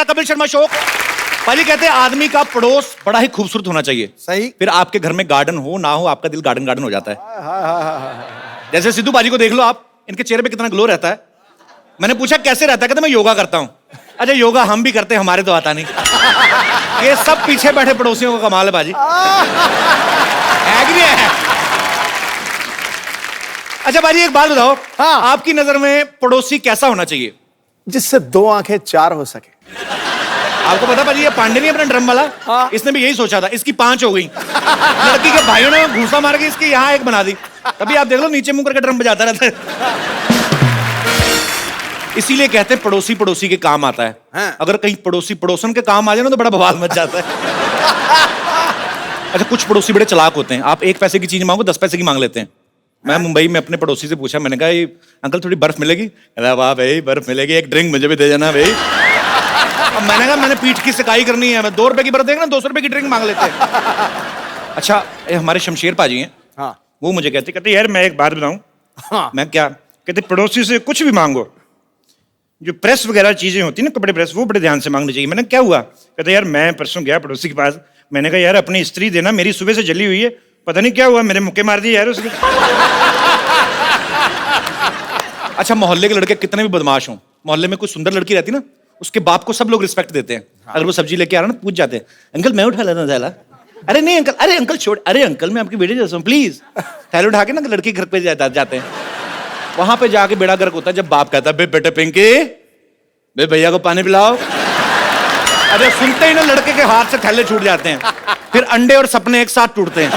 Kapil Sharma show. पाजी कहते हैं आदमी का पड़ोस बड़ा ही खूबसूरत होना चाहिए। सही। फिर आपके घर में गार्डन हो ना हो, आपका दिल गार्डन गार्डन हो जाता है। जैसे सिद्धू पाजी को देख लो आप, इनके चेहरे पे कितना ग्लो रहता है। मैंने पूछा कैसे रहता है, कहते मैं योगा करता हूँ। अच्छा योगा हम भी करते हैं, हमारे तो आता नहीं। ये सब पीछे बैठे पड़ोसियों का कमाल है पाजी। है कि नहीं है? अच्छा पाजी एक बात बताओ, हाँ। आपकी नजर में पड़ोसी कैसा होना चाहिए? जिससे 2 आंखें 4 हो सके। आपको पता पाजी, ये पांडे नहीं अपना ड्रम वाला, हाँ। इसने भी यही सोचा था, इसकी 5 हो गई। लड़की के भाइयों ने घूसा मार के इसकी यहाँ 1 बना दी। तभी आप देख लो नीचे मुंह करके ड्रम बजाता रहता है। इसीलिए कहते हैं पड़ोसी पड़ोसी के काम आता है। हाँ। अगर कहीं पड़ोसी पड़ोसन के काम आ जाए ना तो बड़ा बवाल मच जाता है। अच्छा कुछ पड़ोसी बड़े चालाक होते हैं, आप 1 पैसे की चीज मांगो 10 पैसे की मांग लेते हैं। मैं मुंबई में अपने पड़ोसी से पूछा, मैंने कहा ये अंकल थोड़ी बर्फ मिलेगी? अरे वाह भाई बर्फ मिलेगी, एक ड्रिंक मुझे भी दे देना भाई। अब मैंने कहा मैंने पीठ की सिकाई करनी है, मैं 2 रुपए की बर्फ देगा ना 200 रुपए की ड्रिंक मांग लेते हैं। अच्छा हमारे शमशेर पाजी हैं, हाँ। वो मुझे कहते यार मैं एक बात बताऊं। हाँ। मैं क्या? कहते पड़ोसी से कुछ भी मांगो, जो प्रेस वगैरह चीजें होती है ना, कपड़े प्रेस, वो बड़े ध्यान से मांगनी चाहिए। मैंने क्या हुआ? कहते यार मैं परसों गया पड़ोसी के पास, मैंने कहा यार अपनी स्त्री देना, मेरी सुबह से जली हुई है, पता नहीं क्या हुआ, मेरे मुक्के मार दिए यार उसने। अच्छा मोहल्ले के लड़के कितने भी बदमाश हों, मोहल्ले में कोई सुंदर लड़की रहती ना, उसके बाप को सब लोग रिस्पेक्ट देते हैं। अगर वो सब्जी लेके आ रहा ना, पूछ जाते हैं अंकल मैं उठा लेता थैला। अरे नहीं अंकल, अरे अंकल छोड़, अरे अंकल मैं आपकी बेटे जैसा हूँ प्लीज। थैला उठा के ना लड़की घर पे जाते हैं। वहां पे जाके बेड़ा गर्क होता है जब बाप कहता है बेटे पिंकी बे भैया को पानी पिलाओ। अरे सुनते ही ना लड़के के हाथ से थैले छूट जाते हैं, फिर अंडे और सपने एक साथ टूटते हैं।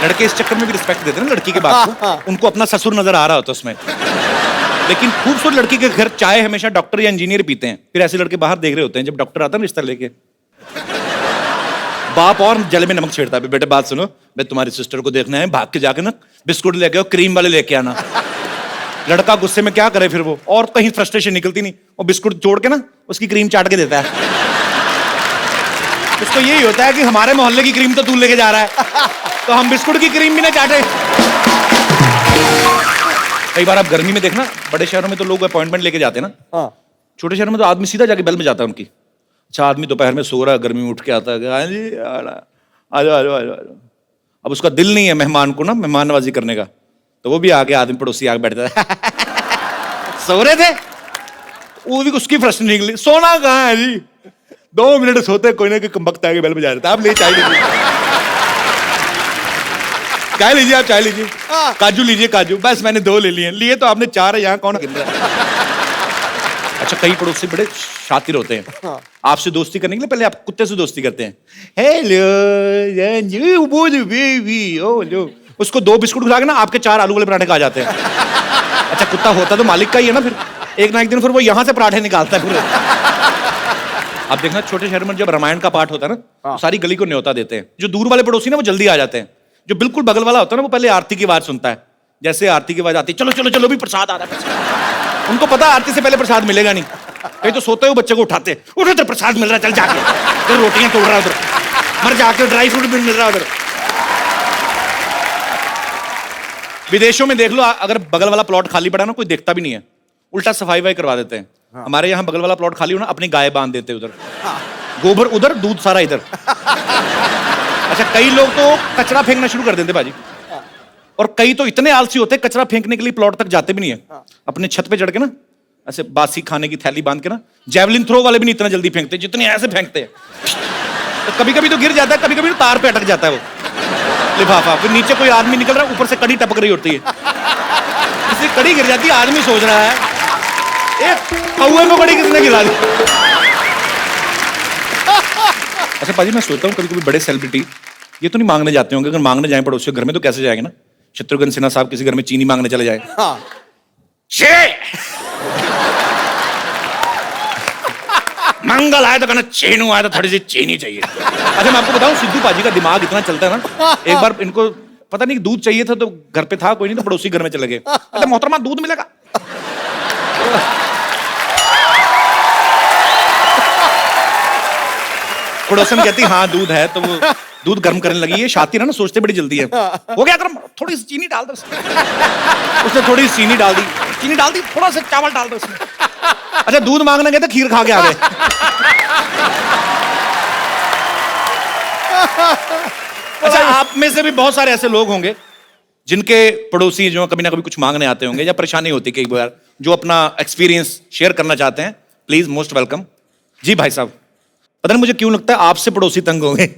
लड़के इस चक्कर में भी रिस्पेक्ट देते हैं ना लड़की के बाप को, उनको अपना ससुर नजर आ रहा होता है उसमें। लेकिन खूबसूरत लड़की के घर चाय हमेशा डॉक्टर या इंजीनियर पीते हैं, फिर ऐसे लड़के बाहर देख रहे होते हैं जब डॉक्टर आता है रिश्ता लेके। बाप और जले में नमक छेड़ता है, बेटे बात सुनो, मैं तुम्हारी सिस्टर को देखना है, भाग के जाके ना बिस्कुट लेके आओ, क्रीम वाले लेके आना। लड़का गुस्से में क्या करे फिर वो, और कहीं फ्रस्ट्रेशन निकलती नहीं, वो बिस्कुट जोड़ के ना उसकी क्रीम चाट के देता है। उसको यही होता है कि हमारे मोहल्ले की क्रीम तो तू लेके जा रहा है, तो हम बिस्कुट की क्रीम भी ना चाटे। कई बार आप गर्मी में देखना, बड़े शहरों में तो लोग अपॉइंटमेंट लेके जाते हैं ना, हाँ। छोटे शहरों में तो आदमी सीधा जाके बेल में जाता है उनकी। अच्छा आदमी दोपहर में सो रहा है, गर्मी में उठ के आता है, हाँ जी आ जाओ। अब उसका दिल नहीं है मेहमान को ना मेहमान नवाजी करने का, तो वो भी आके आदमी पड़ोसी आके बैठता है। सो रहे थे, वो भी उसकी प्रश्न निकली, सोना कहाँ है जी? 2 मिनट सोते कोई ना कोई कमबख्त आके बेल बजा देता है, आप ले चाय लीजिए, चाय लीजिए, आप चाय लीजिए, काजू लीजिए काजू, बस मैंने 2 ले लिए तो आपने 4 है, यहाँ कौन गिन रहा है? अच्छा कई पड़ोसी बड़े शातिर होते हैं, आपसे दोस्ती करने के लिए पहले आप कुत्ते से दोस्ती करते हैं। हेलो बेबी, ओ लो, उसको 2 बिस्कुट खिला के ना आपके 4 आलू वाले पराठे खा जाते हैं। अच्छा कुत्ता होता तो मालिक का ही है ना, फिर एक ना एक दिन फिर वो यहाँ से पराठे निकालता है पूरे। आप देखना छोटे शहर में जब रामायण का पाठ होता है ना, तो सारी गली को न्योता देते हैं। जो दूर वाले पड़ोसी ना वो जल्दी आ जाते हैं, जो बिल्कुल बगल वाला होता है ना वो पहले आरती की आवाज सुनता है। जैसे आरती की आवाज आती है, चलो चलो चलो भी प्रसाद आ रहा है, उनको पता आरती से पहले प्रसाद मिलेगा नहीं, कहीं तो सोते हुए बच्चे को उठाते, उठो तो प्रसाद मिल रहा है, चल जाके तो रोटियां तोड़ रहा है उधर, मर जाके ड्राई फ्रूट भी मिल रहा है उधर। विदेशों में देख लो, अगर बगल वाला प्लॉट खाली पड़ा ना कोई देखता भी नहीं है, उल्टा सफाई वफाई करवा देते हैं। हमारे यहाँ बगल वाला प्लॉट खाली हो ना, अपनी गाय बांध देते उधर, गोबर उधर दूध सारा इधर। अच्छा कई लोग तो कचरा फेंकना शुरू कर देते बाजी, और कई तो इतने आलसी होते हैं कचरा फेंकने के लिए प्लॉट तक जाते भी नहीं है, अपने छत पे चढ़ के ना ऐसे बासी खाने की थैली बांध के ना, जैवलिन थ्रो वाले भी नहीं इतना जल्दी फेंकते जितने ऐसे फेंकते हैं। तो कभी कभी तो गिर जाता है, कभी कभी तो तार पे अटक जाता है वो लिफाफा, फिर नीचे कोई आदमी निकल रहा है, ऊपर से कड़ी टपक रही होती है, इसलिए कड़ी गिर जाती है, आदमी सोच रहा है एक कौवे को कड़ी किसने गिरा दी। अच्छा पाजी मैं सोचता हूँ कभी कभी बड़े सेलिब्रिटी ये तो नहीं मांगने जाते होंगे, अगर मांगने जाए पड़ोसियों के घर में तो कैसे जाएंगे ना? शत्रुघ्न सिन्हा साहब किसी घर में चीनी मांगने चले जाए, हाँ। मंगल आया तो कहना चीनू आया तो थोड़ी सी चीनी चाहिए। अच्छा मैं आपको बताऊं सिद्धू पाजी का दिमाग इतना चलता है ना, एक बार इनको पता नहीं दूध चाहिए था तो घर पे था कोई नहीं, तो पड़ोसी घर में चले गए, अच्छा मोहतरमा दूध मिलेगा? पड़ोसन कहती हाँ दूध है, तो वो दूध गर्म करने लगी है, शातिर है ना सोचते बड़ी जल्दी है, हो गया गर्म, थोड़ी सी चीनी डाल दो उसने थोड़ी सी चीनी डाल दी, थोड़ा सा चावल डाल दो उसमें, अच्छा, दूध मांगने गए थे, खीर खा के आ गए। अच्छा, आप में से भी बहुत सारे ऐसे लोग होंगे जिनके पड़ोसी जो कभी ना कभी कुछ मांगने आते होंगे या परेशानी होती कई बार, जो अपना एक्सपीरियंस शेयर करना चाहते हैं। Please, most welcome. जी भाई साहब, पता नहीं मुझे क्यों लगता है आपसे पड़ोसी तंग होंगे।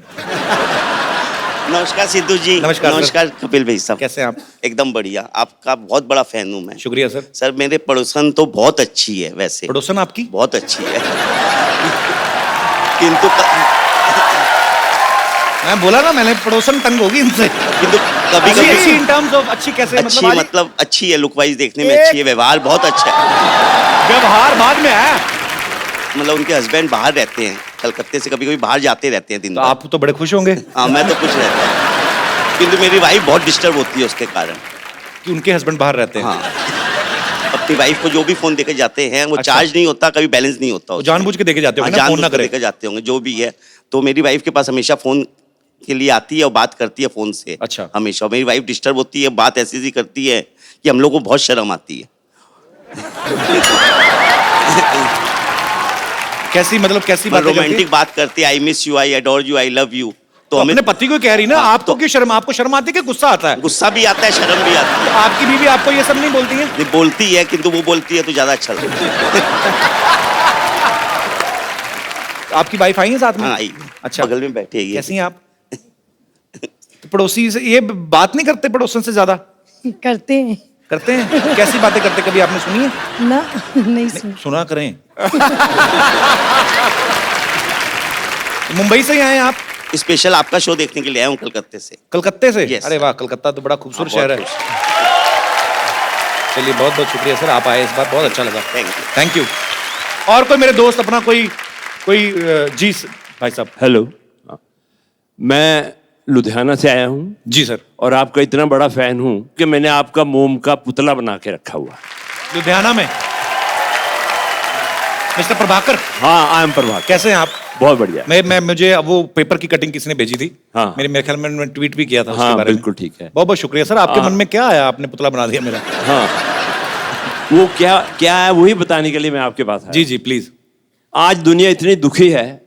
नमस्कार सिद्धू जी। नमस्कार सर। नमस्कार कपिल भाई साहब। कैसे हैं आप? एकदम बढ़िया, आपका बहुत बड़ा फैन हूँ मैं। शुक्रिया सर। सर मेरे पड़ोसन तो बहुत अच्छी है वैसे। पड़ोसन आपकी बहुत अच्छी है। किंतु मैं बोला ना, मैंने पड़ोसन तंग होगी इनसे। कभी अच्छी कभी इन टर्म्स ऑफ अच्छी कैसे? अच्छी आज- मतलब अच्छी है, लुक वाइज देखने में अच्छी है, व्यवहार बहुत अच्छा है। व्यवहार बाद में है। मतलब उनके हस्बैंड बाहर रहते हैं कलकत्ते से, कभी कभी बाहर जाते रहते हैं दिन तो भर। आप तो बड़े खुश होंगे हाँ, मैं तो कुछ रहता हूँ, किंतु मेरी वाइफ बहुत डिस्टर्ब होती है उसके कारण। कि उनके हस्बैंड बाहर रहते हैं। हाँ, अपनी वाइफ को जो भी फोन देके जाते हैं वो अच्छा। चार्ज नहीं होता, कभी बैलेंस नहीं होता वो उसमें। जानबूझ के देके जाते हाँ, होंगे ना, फोन ना जानबूझ के करे। लेकर जाते होंगे जो भी है। तो मेरी वाइफ के पास हमेशा फोन के लिए आती है और बात करती है फोन से। अच्छा। हमेशा मेरी वाइफ डिस्टर्ब होती है, बात ऐसी ऐसी करती है कि हम लोग को बहुत शर्म आती है। कैसी मतलब कैसी बात रोमांटिक बात करती है, I miss you, I adore you, I love you. तो हमें अपने पति को कह रही ना, हाँ, आपको क्यों शर्म? आपको शर्म आती है कि गुस्सा आता है? गुस्सा भी आता है, शर्म भी आती है। आपकी बीवी आपको ये सब नहीं बोलती है? ये बोलती है, किंतु वो बोलती है तो ज्यादा अच्छा लगता है। आपकी वाइफ आई है साथ में? हाँ, आई। अच्छा, बगल में बैठी है ये। कैसी हैं आप? तो पड़ोसी से ये बात नहीं करते पड़ोसन से ज्यादा? करते हैं करते हैं। कैसी बातें करते, कभी आपने सुनी है? ना, नहीं सुन। सुना करें। मुंबई से ही आए हैं आप? स्पेशल आपका शो देखने के लिए आया हूँ कलकत्ते से। कलकत्ते से? Yes, अरे sir। वाह, कलकत्ता तो बड़ा खूबसूरत हाँ, शहर है। बहुत चलिए, बहुत बहुत शुक्रिया सर, आप आए इस बार, बहुत अच्छा लगा। Thank you। Thank you. और कोई मेरे दोस्त अपना कोई कोई जी भाई साहब। हेलो, मैं लुधियाना से आया हूँ जी सर। और आपका इतना बड़ा फैन हूँ कि मैंने आपका मोम का पुतला बना के रखा हुआ। लुधियाना में मिस्टर प्रभाकर। हाँ, आई एम प्रभाकर। कैसे हैं आप? बहुत बढ़िया। मैं मुझे अब वो पेपर की कटिंग किसी ने भेजी थी। हाँ। मेरे ख्याल में मैंने ट्वीट भी किया था उसके हाँ, बारे में। बिल्कुल ठीक है। बहुत बहुत शुक्रिया सर। आपके हाँ। मन में क्या आया, आपने पुतला बना दिया मेरा? हाँ, वो क्या क्या है वही बताने के लिए मैं आपके पास आया। जी जी प्लीज। आज दुनिया इतनी दुखी है,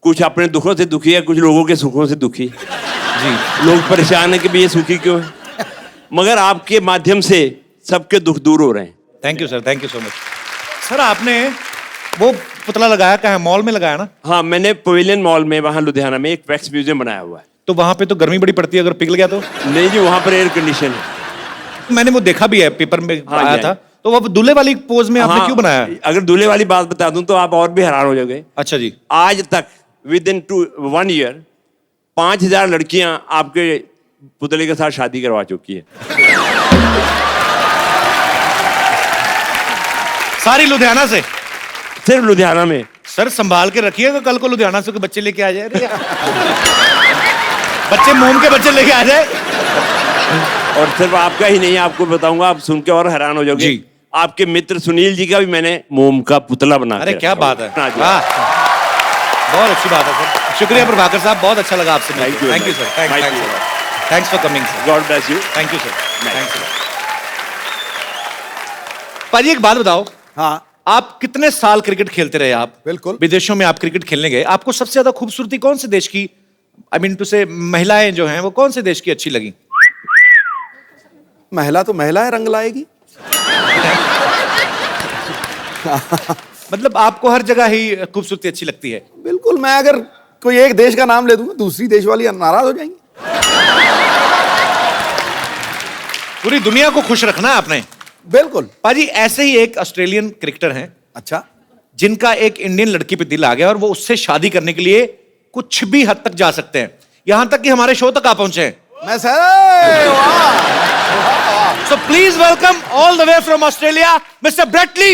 कुछ अपने दुखों से दुखी है, कुछ लोगों के सुखों से दुखी। जी लोग परेशान है कि भाई ये सुखी क्यों है, मगर आपके माध्यम से सबके दुख दूर हो रहे हैं। Thank you sir, thank you so much. Sir आपने वो पुतला लगाया कहाँ है? मॉल में लगाया ना? हाँ, मैंने पवेलियन मॉल में वहाँ लुधियाना में एक वैक्स म्यूजियम बनाया हुआ है। तो वहां पे तो गर्मी बड़ी पड़ती है, अगर पिघल गया तो? नहीं जी, वहाँ पर एयर कंडीशन है। मैंने वो देखा भी है, पेपर में हाँ, आया जी, था। तो वो दूल्हे वाली पोज में आपने हाँ, क्यों बनाया? अगर दूल्हे वाली बात बता दूं तो आप और भी हैरान हो जाओगे। अच्छा जी। आज तक विद इन 1 ईयर 5000 लड़कियां आपके पुतले के साथ शादी करवा चुकी है। सारी लुधियाना से? सिर्फ लुधियाना में। सर संभाल के रखिएगा, कल को लुधियाना से कोई बच्चे लेके आ जाए। अरे बच्चे मोम के बच्चे लेके आ जाए। और सिर्फ आपका ही नहीं, आपको बताऊंगा, आप सुन के और हैरान हो जाओगे। जी। आपके मित्र सुनील जी का भी मैंने मोम का पुतला बना अरे के क्या रखा बात हुआ है, हाँ जी। वाह, बहुत अच्छी बात है सर। शुक्रिया प्रभाकर साहब, बहुत अच्छा लगा आपसे Thank you, thank you sir, Thank you. Thanks for coming sir. God bless you. Thank you sir, thanks. पाजी एक बात बताओ, हाँ, आप कितने साल क्रिकेट खेलते रहे? आप बिल्कुल। विदेशों में आप क्रिकेट खेलने गए, आपको सबसे ज्यादा खूबसूरती कौन से देश की, आई मीन टू से महिलाएं जो हैं वो कौन से देश की अच्छी लगी? महिला तो महिला है, रंग लाएगी। मतलब आपको हर जगह ही खूबसूरती अच्छी लगती है? बिल्कुल, मैं अगर कोई एक देश का नाम ले दूंगा, दूसरी देश वाली नाराज हो जाएंगी। पूरी दुनिया को खुश रखना है आपने। बिल्कुल। पाजी ऐसे ही एक ऑस्ट्रेलियन क्रिकेटर हैं अच्छा, जिनका एक इंडियन लड़की पे दिल आ गया और वो उससे शादी करने के लिए कुछ भी हद तक जा सकते हैं, यहां तक कि हमारे शो तक आ पहुंचे हैं। मैं सर, वाह, so please welcome all the way from Australia mister Brett Lee.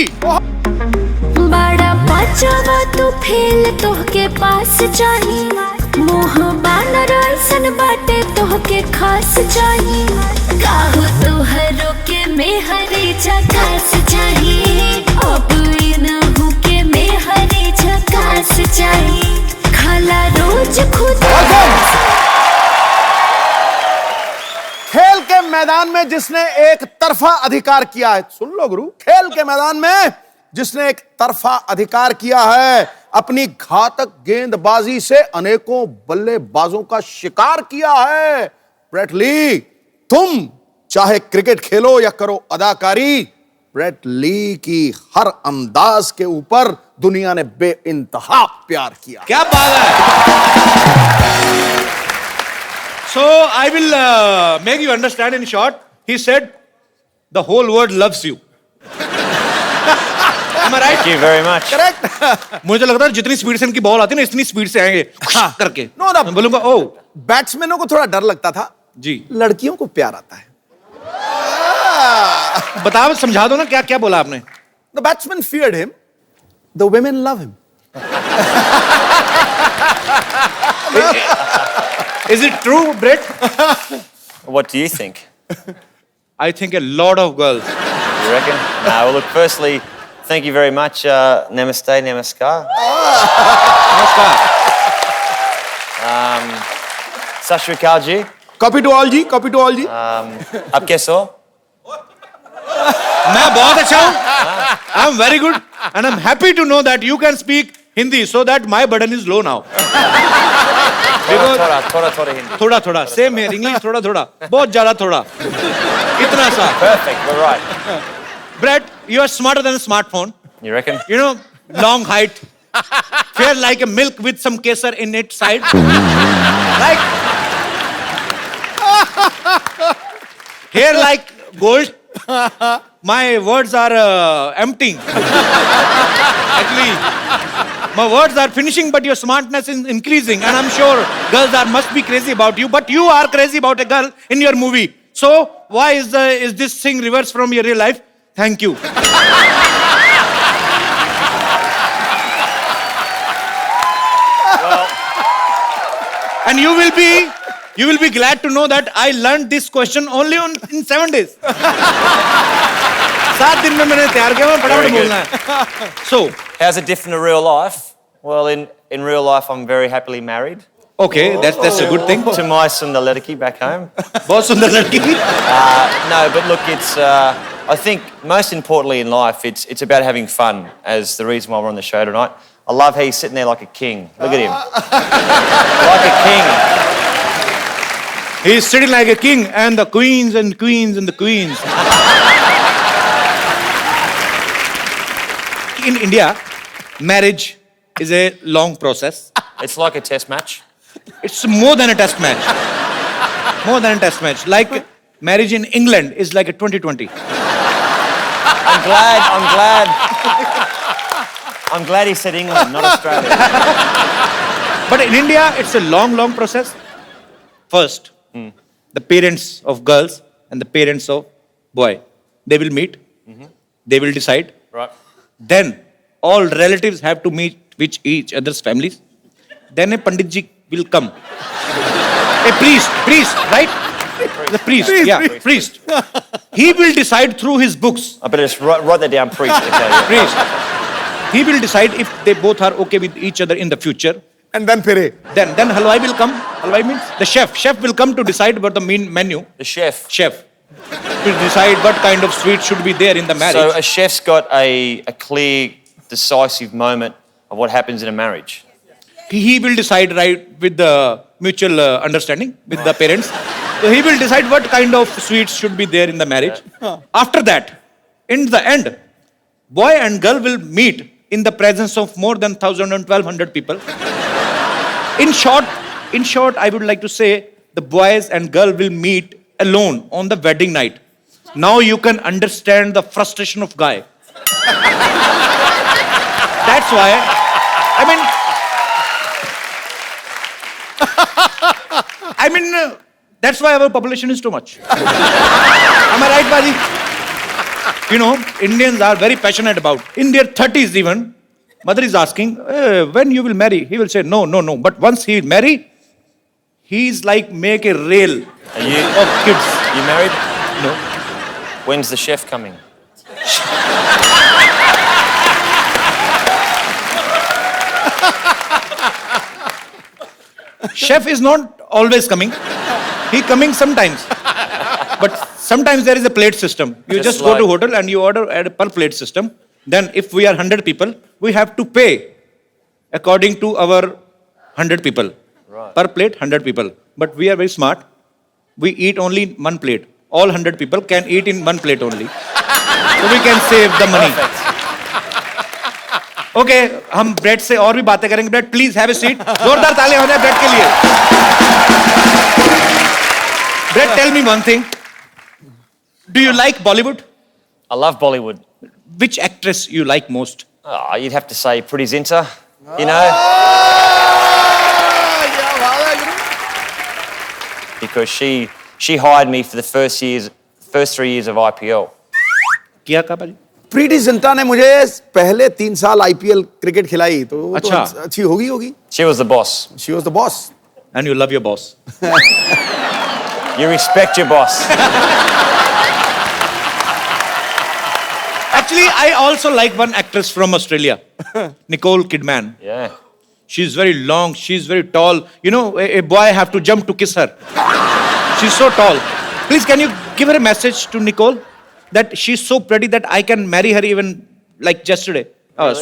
बड़ा बचावा तू फेल तोहके पास चाही, मोह बानर ऐसन बाटे तोहके खास चाही, काहो तोहरो के मेहरी झकास चाही, अब इनहु के मेहरी झकास चाही, खाला रोज खुद। खेल के मैदान में जिसने एक तरफा अधिकार किया है, सुन लो गुरु, खेल के मैदान में जिसने एक तरफा अधिकार किया है, अपनी घातक गेंदबाजी से अनेकों बल्लेबाजों का शिकार किया है। ब्रेट ली, तुम चाहे क्रिकेट खेलो या करो अदाकारी, ब्रेट ली की हर अंदाज के ऊपर दुनिया ने बेइंतहा प्यार किया। क्या बात है। So I will make you understand in short. He said, the whole world loves you. Am I right? Thank you very much. Correct. मुझे लगता है जितनी स्पीड से इनकी बॉल आती है ना, इतनी स्पीड से आएंगे करके। नो ना, मैं बोलूंगा ओ बैट्समैनों को थोड़ा डर लगता था, जी। लड़कियों को प्यार आता है। बताओ, समझा दो ना, क्या क्या बोला आपने? The batsman feared him. The women love him. Is it true, Brett? What do you think? I think a lot of girls. You reckon? No, well, look, firstly, thank you very much. Namaste, namaskar. नमस्कार। Sat Shri Akal ji. Copy to all ji, copy to all ji. Aap kaise ho? मैं बहुत अच्छा हूँ। I'm very good and I'm happy to know that you can speak Hindi so that my burden is low now. Thoda Hindi. थोड़ा थोड़ा same है, English थोड़ा थोड़ा, बहुत ज्यादा थोड़ा, इतना सा। Perfect, we're right. Brett, you are smarter than a smartphone. You reckon? You know, long height, fair like a milk with some kesar in its side. Like hair like gold. My words are emptying. Actually, my words are finishing, but your smartness is increasing, and I'm sure girls must be crazy about you. But you are crazy about a girl in your movie. So why is this thing reversed from your real life? Thank you. And you will be glad to know that I learned this question only in 7 days. 7 दिन में मैंने तैयार किया, मैं फटाफट बोलना है. So, How's it different to real life? Well, in real life, I'm very happily married okay, that's a good thing. to my Sundar Ledaki back home. बहुत सुंदर लड़की थी. No, but look, it's. I think most importantly in life, it's about having fun. As the reason why we're on the show tonight, I love how he's sitting there like a king. Look at him, like a king. He is sitting like a king, and the queens and queens and the queens. In India, marriage is a long process. It's like a test match. It's more than a test match. More than a test match. Like marriage in England is like a 2020. I'm glad he said England, not Australia. But in India, it's a long, long process. First, the parents of girls and the parents of boy, they will meet. They will decide. Right. Then all relatives have to meet with each other's families. Then a Pandit ji will come. A priest, right? The priest, priest. He will decide through his books. I better just write that down, priest. Okay, yeah. Priest. He will decide if they both are okay with each other in the future. And then फिरे। Then halwai will come. Halwai means the chef. Chef will come to decide about the main menu. The chef. Chef will decide what kind of sweet should be there in the marriage. So a chef's got a clear, decisive moment of what happens in a marriage. He will decide right with the mutual understanding with the parents. So he will decide what kind of sweets should be there in the marriage. After that, in the end, boy and girl will meet in the presence of more than 1,000 and 1,200 people. In short, I would like to say the boys and girl will meet alone on the wedding night. Now you can understand the frustration of guy. That's why, that's why our population is too much. Am I right, Baji? You know, Indians are very passionate about. In their 30s even, mother is asking, when you will marry? He will say, no. But once he will marry, he's like make a rail of kids. You married? No. When's the chef coming? Chef is not always coming. He coming sometimes. But sometimes there is a plate system. You just go to hotel and you order at a per plate system. Then if we are 100 people, we have to pay according to our 100 people. Right. Per plate, 100 people. But we are very smart. We eat only in one plate. All 100 people can eat in one plate only. So we can save the money. Okay, हम Brett से और भी बातें करेंगे. Brett, please have a seat. जोरदार ताली हो जाए ब्रेड के लिए. Brett, tell me one thing. Do you like Bollywood? I love Bollywood. Which actress you like most? Oh, you'd have to say Pretty Zinta, you know, क्या बात है गुरु? because she hired me for the first 3 years of IPL. किया का भाई? प्रीति जिंटा ने मुझे पहले 3 साल आईपीएल क्रिकेट खिलाई, तो वो अच्छा. तो अच्छी होगी. She was the boss. She was the boss. And you love your boss. You respect your boss. Actually, I also like one actress from Australia, Nicole Kidman. Yeah. She's very long, she's very tall. You know, a boy have to jump to kiss her. She's so tall. Please, can you give her a message to Nicole that she's so pretty that I can marry her even like yesterday?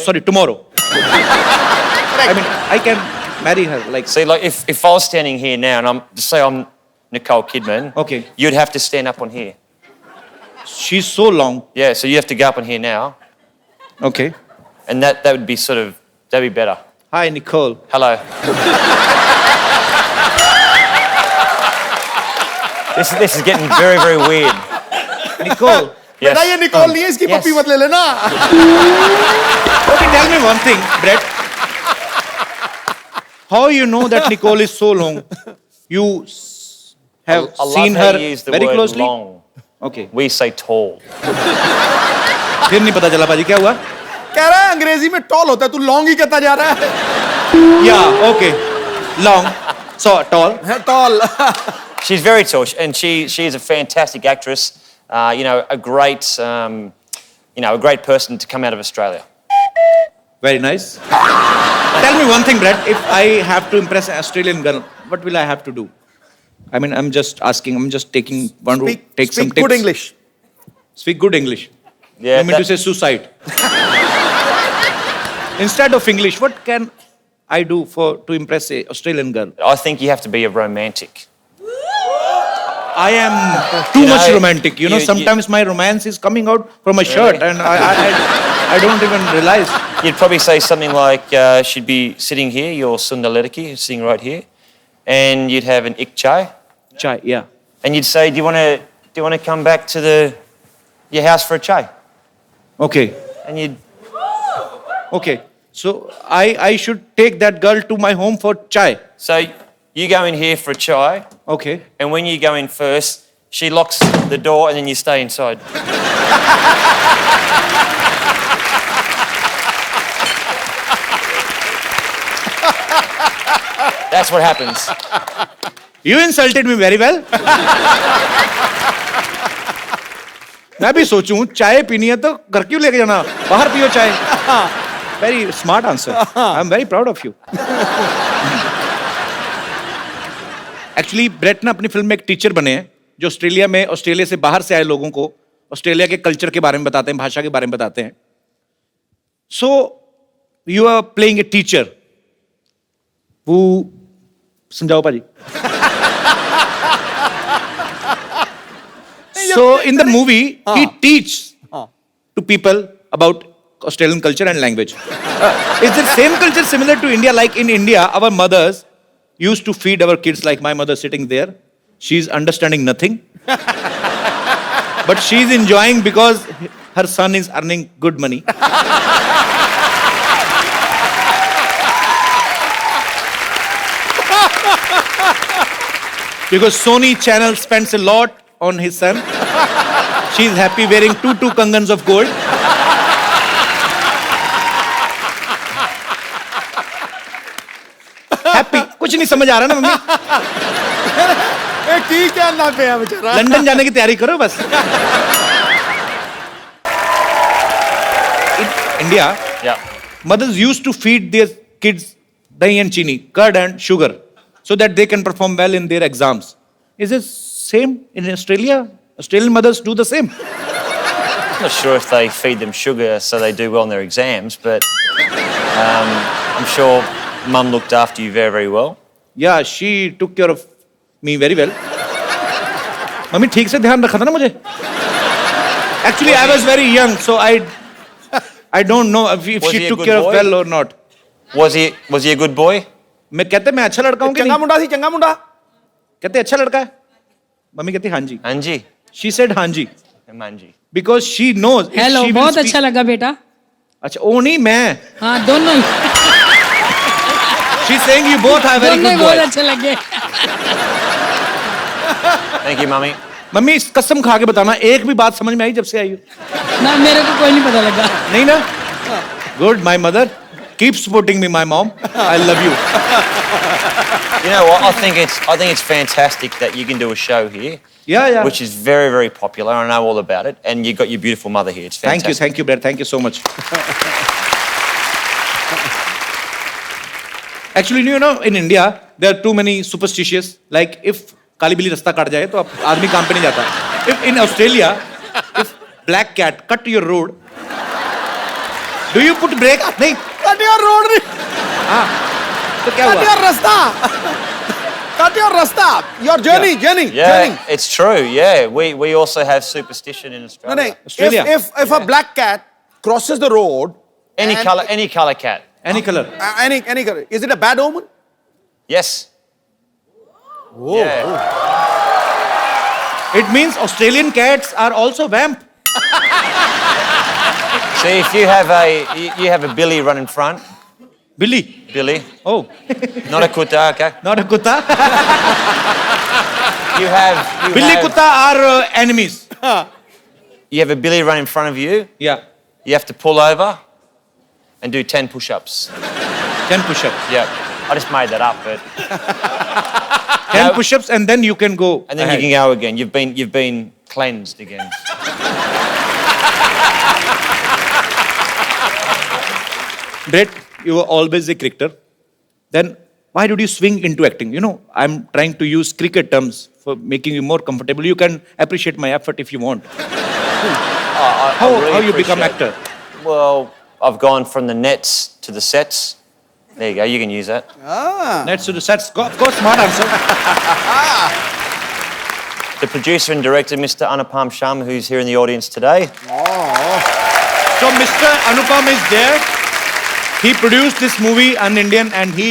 Sorry, tomorrow. I mean, I can marry her like. See, like if I was standing here now and I'm Nicole Kidman, Okay. you'd have to stand up on here. She's so long. Yeah, so you have to go up on here now, Okay. and that would be that'd be better. Hi, Nicole. Hello. This is getting very, very weird. Nicole. Yes. बेटा ये Nicol नहीं है, इसकी Yes. पप्पी मत ले लेना. Okay, tell me one thing, Brett. How you know that Nicole is so long? You have I love seen how her you use the very word closely? long. Okay. We say tall. फिर नहीं पता चला पाजी क्या हुआ? कह रहा है अंग्रेजी में टॉल होता है, तू लॉन्ग ही कहता जा रहा है. Yeah, okay. Long. So tall. Tall. She's very tall, and she is a fantastic actress. You know, a great a great person to come out of Australia. Very nice. Tell me one thing, Brett. If I have to impress an Australian girl, what will I have to do? I mean, I'm just asking. I'm just taking one route. Take some Speak tips. good English. Speak good English. Yeah. You mean to say suicide? Instead of English, what can I do to impress a Australian girl? I think you have to be a romantic. I am too much know, romantic. You know, you- sometimes my romance is coming out from my shirt, and I don't even realize. You'd probably say something like, she'd be sitting here, your Sundar Ledaki, sitting right here, and you'd have an ik chai, Chai, yeah. and you'd say, do you want to come back to your house for a chai? Okay, And you'd, okay. So I should take that girl to my home for chai. so you go in here for a chai, Okay. and when you go in first, she locks the door, and then you stay inside. That's what happens. You insulted me very well. मैं भी सोचूं चाय पीनी है तो घर क्यों लेके जाना, बाहर पियो चाय. Very smart answer. I'm very proud of you. Actually, Brett ना अपनी फिल्म में एक टीचर बने हैं जो ऑस्ट्रेलिया से बाहर से आए लोगों को ऑस्ट्रेलिया के कल्चर के बारे में बताते हैं, भाषा के बारे में बताते हैं. So you are playing a teacher who समझाओ पाजी. So in the movie, he teaches to people about Australian culture and language. Is the same culture similar to India? Like in India, our mothers used to feed our kids like my mother sitting there. She's understanding nothing. But she's enjoying because her son is earning good money. Because Sony Channel spends a lot on his son. She's happy wearing two kangans of gold. Happy. कुछ नहीं समझ आ रहा ना mummy. ए की क्या ना पे है बेचारा. लंदन जाने की तैयारी करो बस. In India, Yeah. mothers used to feed their kids dahi and chini, curd and sugar, so that they can perform well in their exams. Is it same in Australia? Australian mothers do the same. not sure if they feed them sugar so they do well in their exams, but I'm sure Mum looked after you very, very well. Yeah, she took care of me very well. Mummy ठीक से ध्यान रखा था ना मुझे. Actually, I was very young, so I don't know if Was she he a took good care of boy? well or not. Was he a good boy? मैं कहते मैं अच्छा लड़का हूँ कि चंगा नहीं? मुंडा थी, चंगा मुंडा. कहते अच्छा लड़का है. मम्मी कहती हाँ जी. Anji. She said हाँ जी Manji. because she knows. if hello, she will बहुत speak- अच्छा लगा बेटा. अच्छा वो नहीं मैं. हाँ दोनों ही She's saying you both are very दोनों ही good बहुत boys. अच्छे लगे. Thank you, Mummy. मम्मी इस कसम खा के बताना एक भी बात समझ में आई जब से आई हो? ना मेरे को कोई नहीं पता लगा. नहीं ना? Good, my mother. Keep supporting me, my mom. I love you. You know what? I think it's fantastic that you can do a show here, Yeah, yeah. which is very, very popular. I know all about it, and you've got your beautiful mother here. It's fantastic. Thank you, Brad. Thank you so much. Actually, you know, in India, there are too many superstitious. Like, if काली बिल्ली रास्ता काट जाए तो आप आदमी काम पे नहीं जाता. If in Australia, if black cat cut your road, do you put brake? नहीं. Cut your road नहीं. हाँ. तो क्या Cut हुआ? your rasta. Cut your rasta. Your journey, journey, Yeah, journey. it's true. Yeah, we also have superstition in No, Australia. no. Australia. If a black cat crosses the road, Any and- color cat. Any color. any color, is it a bad omen? Yes. Yeah. It means Australian cats are also vamp. See, if you have a billy run in front, Billy. Billy, Oh, not a kutta, okay? not a kutta. You have Billy kutta are enemies. you have a billy run in front of you. Yeah. You have to pull over and do 10 push-ups. 10 push-ups. Yeah. I just made that up, but 10 No. push-ups and then you can go. and then ahead. you can go again. You've been cleansed again. Brett, you were always a cricketer. Then why did you swing into acting? You know, I'm trying to use cricket terms for making you more comfortable. You can appreciate my effort if you want. I How really you become appreciate- actor? Well, I've gone from the nets to the sets. There you go. You can use that. Let's do the sets. Of course, smart answer. The producer and director, Mr. Anupam Sharma, who's here in the audience today. So Mr. Anupam is there. He produced this movie, An Indian, and he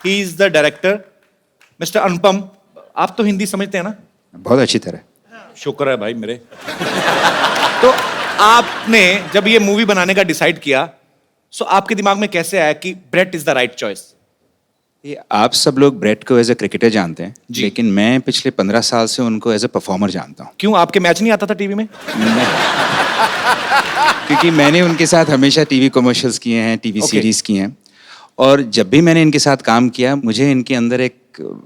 is the director. Mr. Anupam, आप तो हिंदी समझते हैं ना? बहुत अच्छी तरह. शुक्र है भाई मेरे. तो आपने जब ये मूवी बनाने का डिसाइड किया, सो आपके दिमाग में कैसे आया कि Brett is the right choice? ये आप सब लोग ब्रेट को एज ए क्रिकेटर जानते हैं, जी. लेकिन मैं पिछले 15 साल से उनको एज ए परफॉर्मर जानता हूँ. क्यों आपके मैच नहीं आता था टीवी में? क्योंकि मैंने उनके साथ हमेशा टीवी कमर्शियल्स किए हैं, टीवी Okay. सीरीज किए हैं, और जब भी मैंने इनके साथ काम किया मुझे इनके अंदर एक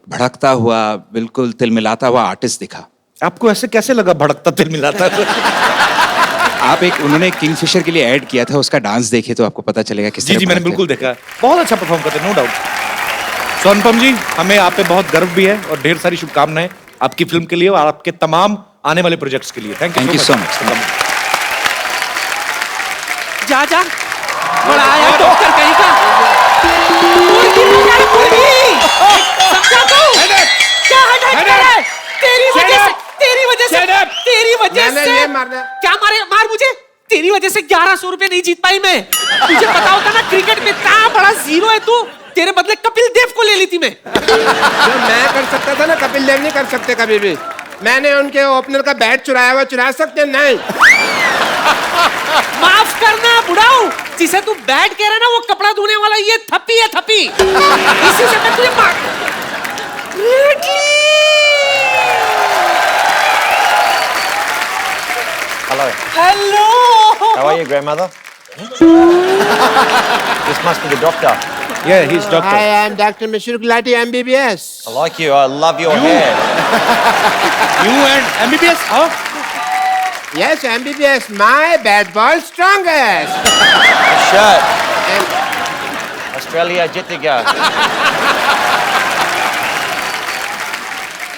भड़कता हुआ, बिल्कुल तिलमिलाता हुआ आर्टिस्ट दिखा. आपको ऐसे कैसे लगा भड़कता तिल मिलाता? आप उन्होंने किंगफिशर के लिए ऐड किया था, उसका डांस देखे तो आपको पता चलेगा किस जी तरह जी मैंने भड़कते बिल्कुल देखा. बहुत अच्छा परफॉर्म करते, नो डाउट. सो अनुपम जी, हमें आप पे बहुत गर्व भी है और ढेर सारी शुभकामनाएं आपकी फिल्म के लिए और आपके तमाम आने वाले प्रोजेक्ट्स के लिए. Thank Thank you so much. जा जा बड़ा आया डॉक्टर कहीं का मुर्गी बना मुर्गी समझा तू क्या हटाए तेरी वजह से क्या मार मुझे तेरी वजह से 1100 रुपए नहीं जीत पाई मैं. तुझे पता होता ना क्रिकेट में इतना बड़ा जीरो है तू. तेरे बदले कपिल देव को ले ली थी मैं. जो मैं कर सकता था ना कपिल देव नहीं कर सकते कभी भी. मैंने उनके ओपनर का बैट चुरा सकते नहीं. माफ करना बुढ़ाऊ, जिसे तू बैट कह रहा है ना वो कपड़ा धोने वाला ये थप्पी है थप्पी. इसी से मैं तुझे मार. Hello. Hello. How are you, grandmother? This must be the doctor. Yeah, he's doctor. I am Dr. Mishra Gulati, MBBS. I like you. I love your hair. You and MBBS? Huh? Yes, MBBS, my bad ball strongest. Shirt. Australia Jittiga.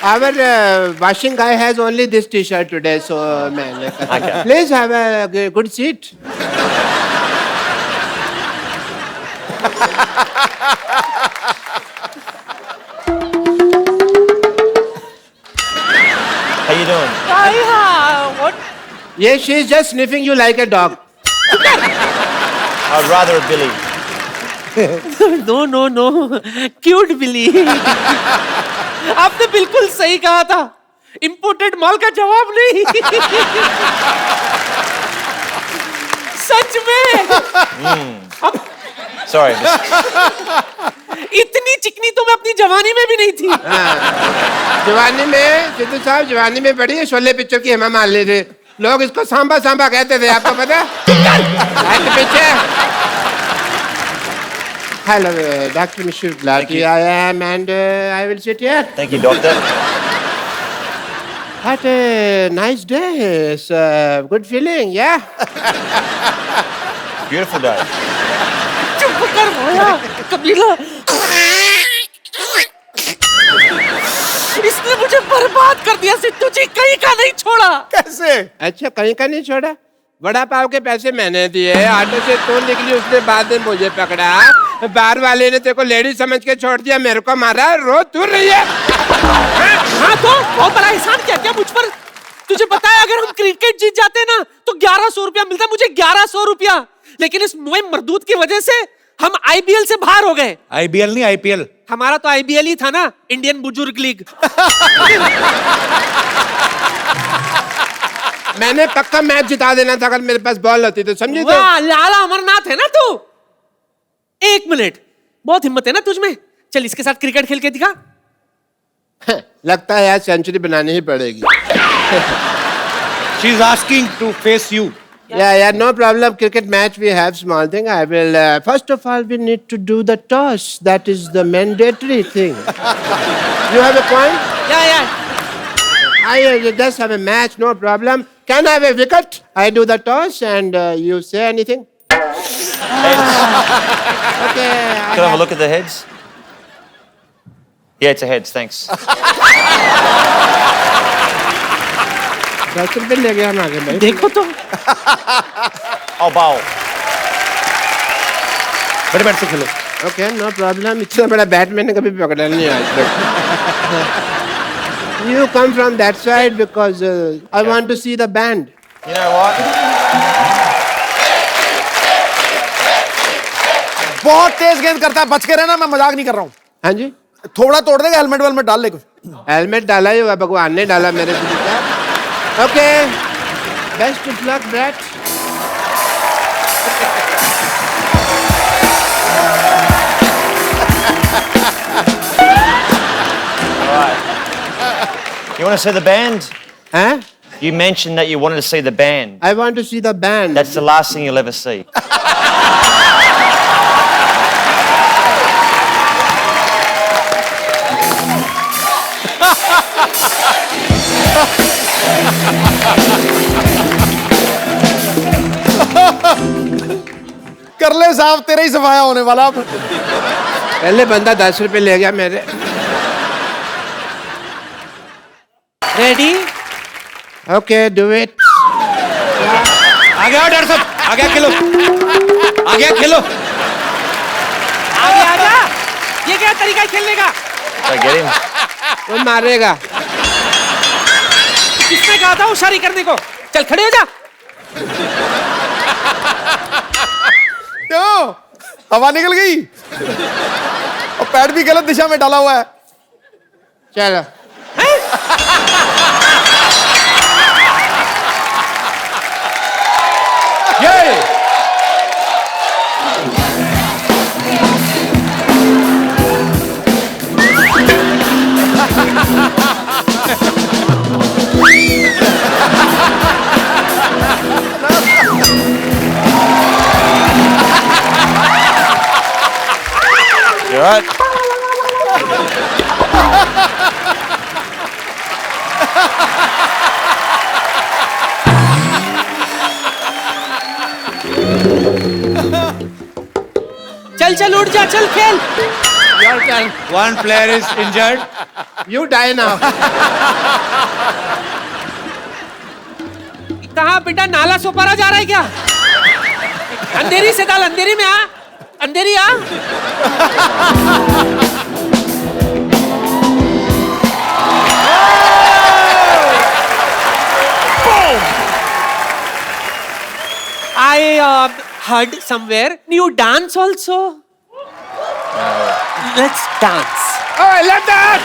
Our washing guy has only this T-shirt today, so man, Okay. please have a good seat. How you doing? What? Yes, she's just sniffing you like a dog. I'd rather a Billy. No. Cute Billy. आपने बिल्कुल सही कहा था। Imported माल का जवाब नहीं। सच में। अब Sorry. इतनी चिकनी तो मैं अपनी जवानी में भी नहीं थी। जवानी में सिद्धू साहब जवानी में बड़ी है शोले पिक्चर की हेमा मालिनी थे। लोग इसको सांबा सांबा कहते थे, आपको पता है? हाथ पीछे। Hello, Dr. Mishra Gulati. I am, and I will sit here. Thank you, doctor. What a nice day. It's a good feeling, yeah? Beautiful day. चुप कर भैया, कबीला। इसने मुझे बर्बाद कर दिया सिद्धू जी, कहीं का नहीं छोड़ा। कैसे? अच्छा, कहीं का नहीं छोड़ा? बड़ा पाव के पैसे मैंने दिए, ऑटो से तू निकली, उसने बाद में मुझे पकड़ा, बार वाले ने तेरे को लेडी समझ के छोड़ दिया, मेरे को मारा, रो तू रही है। हाँ तो बहुत बड़ा एहसान किया क्या मुझ पर? तुझे पता है अगर हम क्रिकेट जीत जाते ना तो 1100 रुपया मिलता, मुझे 1100 रुपया। लेकिन इस मोए मरदूत की वजह से हम आईबीएल से बाहर हो गए। आईबीएल नहीं, आईपीएल। हमारा तो आईबीएल ही था ना, इंडियन बुजुर्ग लीग। मैंने पक्का मैच जिता देना था अगर मेरे पास बॉल होती तो, समझी? तो वाह, लाला अमरनाथ है ना तू। 1 मिनट, बहुत हिम्मत है ना तुझ में। चल इसके साथ क्रिकेट खेल के दिखा। लगता है यार सेंचुरी बनानी ही पड़ेगी। She is asking to face you. Yeah, no problem. Cricket match, we have small thing. I will, first of all, we need to do the toss. That is the mandatory thing. You have a point? Yeah. I just have a match, no problem. Can I have a wicket? I do the toss and you say anything? Heads. Okay. Can I have a look at the heads? Yeah, it's a heads, thanks. 10 रुपए ले गया हम आगे भाई। देखो तो I'll bowl. बड़े bat से खेलो। Okay, no problem. इतना बड़ा बैट मैंने कभी पकड़ा नहीं आज तक। You come from that side because I want to see the band. You know what? बहुत तेज गेंद करता है, बच के रहना, मैं मजाक नहीं कर रहा हूँ। हाँ जी? थोड़ा तोड़ देगा, हेलमेट वेलमेट डाल ले कुछ। हेलमेट डाला ही हुआ, भगवान ने डाला मेरे को। Okay, best of luck brat. You want to see the band? Huh? You mentioned that you wanted to see the band. I want to see the band. That's the last thing you'll ever see. कर ले साहब, तेरा ही सफाया होने वाला अब। पहले बंदा 10 रुपए ले गया मेरे। रेडी? Okay, do it. आ गया डर सब, आ गया खेलो, आ गया खेलो। आगे आजा। ये क्या तरीका है खेलने का? So get him. वो मारेगा। किसने कहा था होशियारी करने को? चल खड़े हो जा। क्यों? हवा निकल गई और पैड भी गलत दिशा में डाला हुआ है। चलो। You all right? चल चल उठ जा, चल खेल। One player is injured. You die now. कहाँ बेटा नाला सोपारा जा रहा है क्या? अंधेरी से डाल, अंधेरी में आ, अंधेरी आ. I heard somewhere you dance also. Let's dance. Oh, I love that.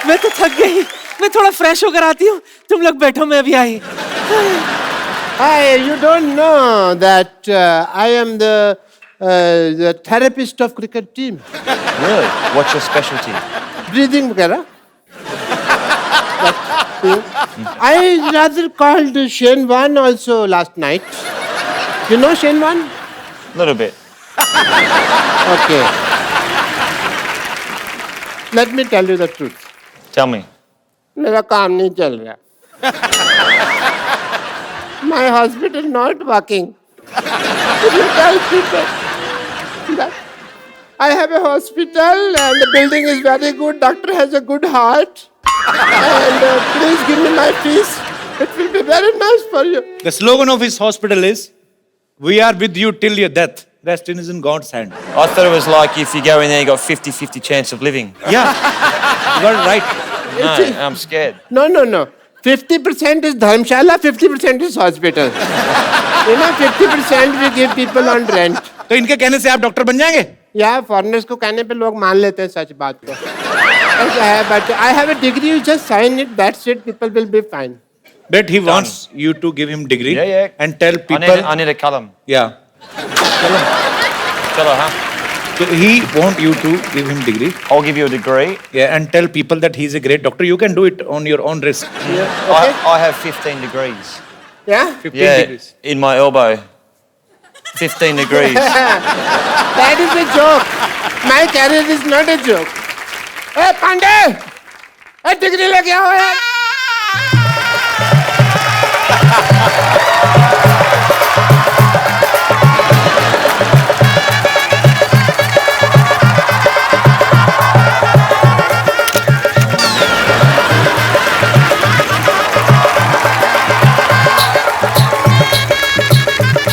मैं तो थक गई, मैं थोड़ा फ्रेश होकर आती हूँ, तुम लोग बैठो, मैं अभी आई. Hi, you don't know that I am the therapist of cricket team. Really? What's your specialty? Breathing वगैरह. I rather called Shane Warne also last night. You know Shane Warne? Little bit. Okay. Let me tell you the truth. Tell me. मेरा काम नहीं चल रहा. My hospital not working. You tell people that I have a hospital and the building is very good. Doctor has a good heart. And please give me my fees. It will be very nice for you. The slogan of his hospital is, "We are with you till your death. Rest is in God's hand." I thought it was like if you go in there, you got 50-50 chance of living. Yeah, you got it right. No, I'm scared. No. 50% is Dharmshala, 50% is hospital. You know, 50% we give people on rent. तो इनके कहने से आप doctor बन जाएंगे? या foreigners को कहने पे लोग मान लेते हैं सच बात को. ऐसा है, but I have a degree, you just sign it, that's it, people will be fine. But he wants you to give him degree Yeah. and tell people. I need a column. Yeah. Chalo, huh? So he want you to give him degree. I'll give you a degree. Yeah, and tell people that he's a great doctor. You can do it on your own risk. Okay? I have 15 degrees. Yeah? 15 degrees. In my elbow. 15 degrees. That is a joke. My career is not a joke. Hey, Pandey! Hey, degree लेके आओ यार.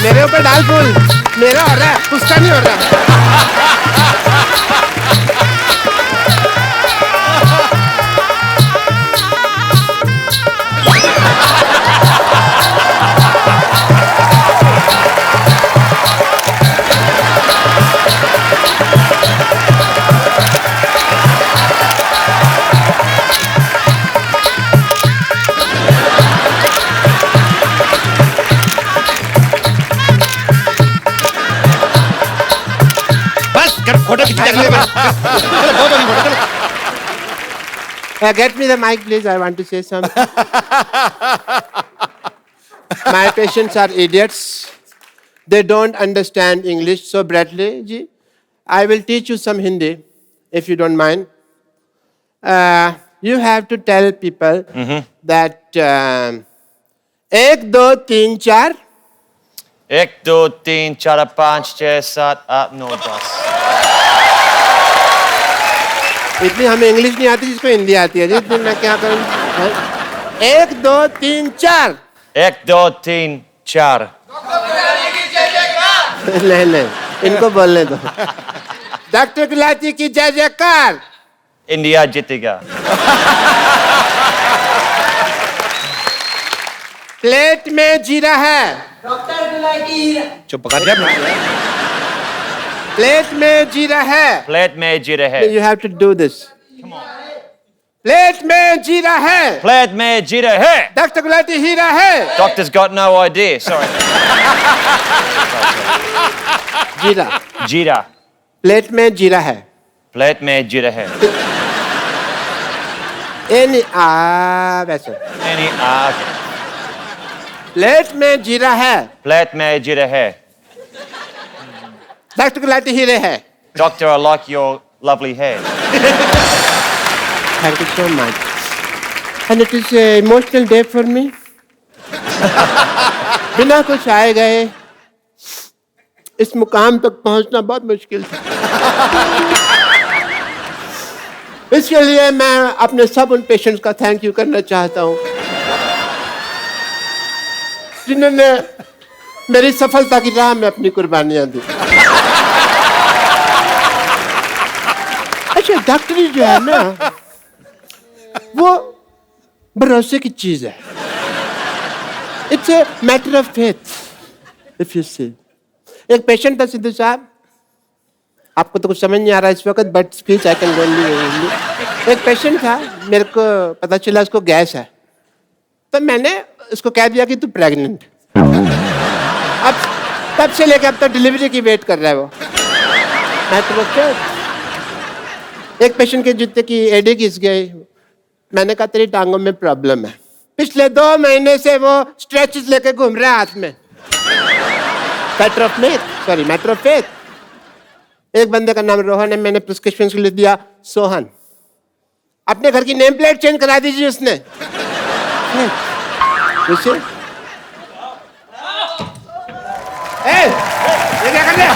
मेरे ऊपर डाल फूल. मेरा हो रहा है, उसका नहीं हो रहा. बस कर फोटो खींच चलो बहुत होगी फोटो चलो. Get me the mic, please. I want to say something. My patients are idiots. They don't understand English. So, Bradley ji, I will teach you some Hindi, if you don't mind. You have to tell people that 1, 2, 3, 4. 1, 2, 3, 4, 5, 6, 7, 8, 9, 10. इतनी हमें English नहीं आती जिसको हिंदी आती है. जितनी मैं क्या करूँ? 1, 2, 3, 4. 1, 2, 3, 4. नहीं, इनको बोलने दो. डॉक्टर गुलाटी की जय जयकार. India जीतेगा. प्लेट में जीरा है. चुप कर जा। प्लेट में जीरा है। Plate में जीरा है। You have to do this. Plate में जीरा है। Plate में जीरा है। डॉक्टर गुलाटी हीरा है। Doctor's got no idea. Sorry. जीरा। जीरा। प्लेट में जीरा है। Plate में जीरा है। वैसे Okay. प्लेट में जीरा है। Plate में जीरा है। डॉक्टर गुलाटी हीरे है। Doctor, I like your lovely hair. Thank you so much. And it is an emotional day for me. बिना कुछ आए गए इस मुकाम तक पहुंचना बहुत मुश्किल था। इसके लिए मैं अपने सब उन पेशेंट्स का थैंक यू करना चाहता हूं जिन्होंने मेरी सफलता की राह में अपनी कुर्बानियां दी। अच्छा, डॉक्टरी जो है ना वो भरोसे की चीज है। It's a matter of faith if you see. एक पेशेंट था सिद्धू साहब, आपको तो कुछ समझ नहीं आ रहा इस वक्त, बट स्पीच आई कैन गोली। एक पेशेंट था, मेरे को पता चला उसको गैस है, तो मैंने उसको कह दिया कि तू प्रेग्नेंट। अब तब से लेकर अब तक डिलीवरी की वेट कर रहा है वो। Matter of faith. एक पेशेंट के जूते की एडी घिस गई, मैंने कहा तेरी टांगों में प्रॉब्लम है। पिछले 2 महीने से वो स्ट्रेचेस लेके घूम रहा है हाथ में। Matter of faith. एक बंदे का नाम रोहन है, मैंने प्रिस्क्रिप्शन के लिए दिया सोहन। अपने घर की नेम प्लेट चेंज करा दीजिए उसने। ये क्या कर रहे हो?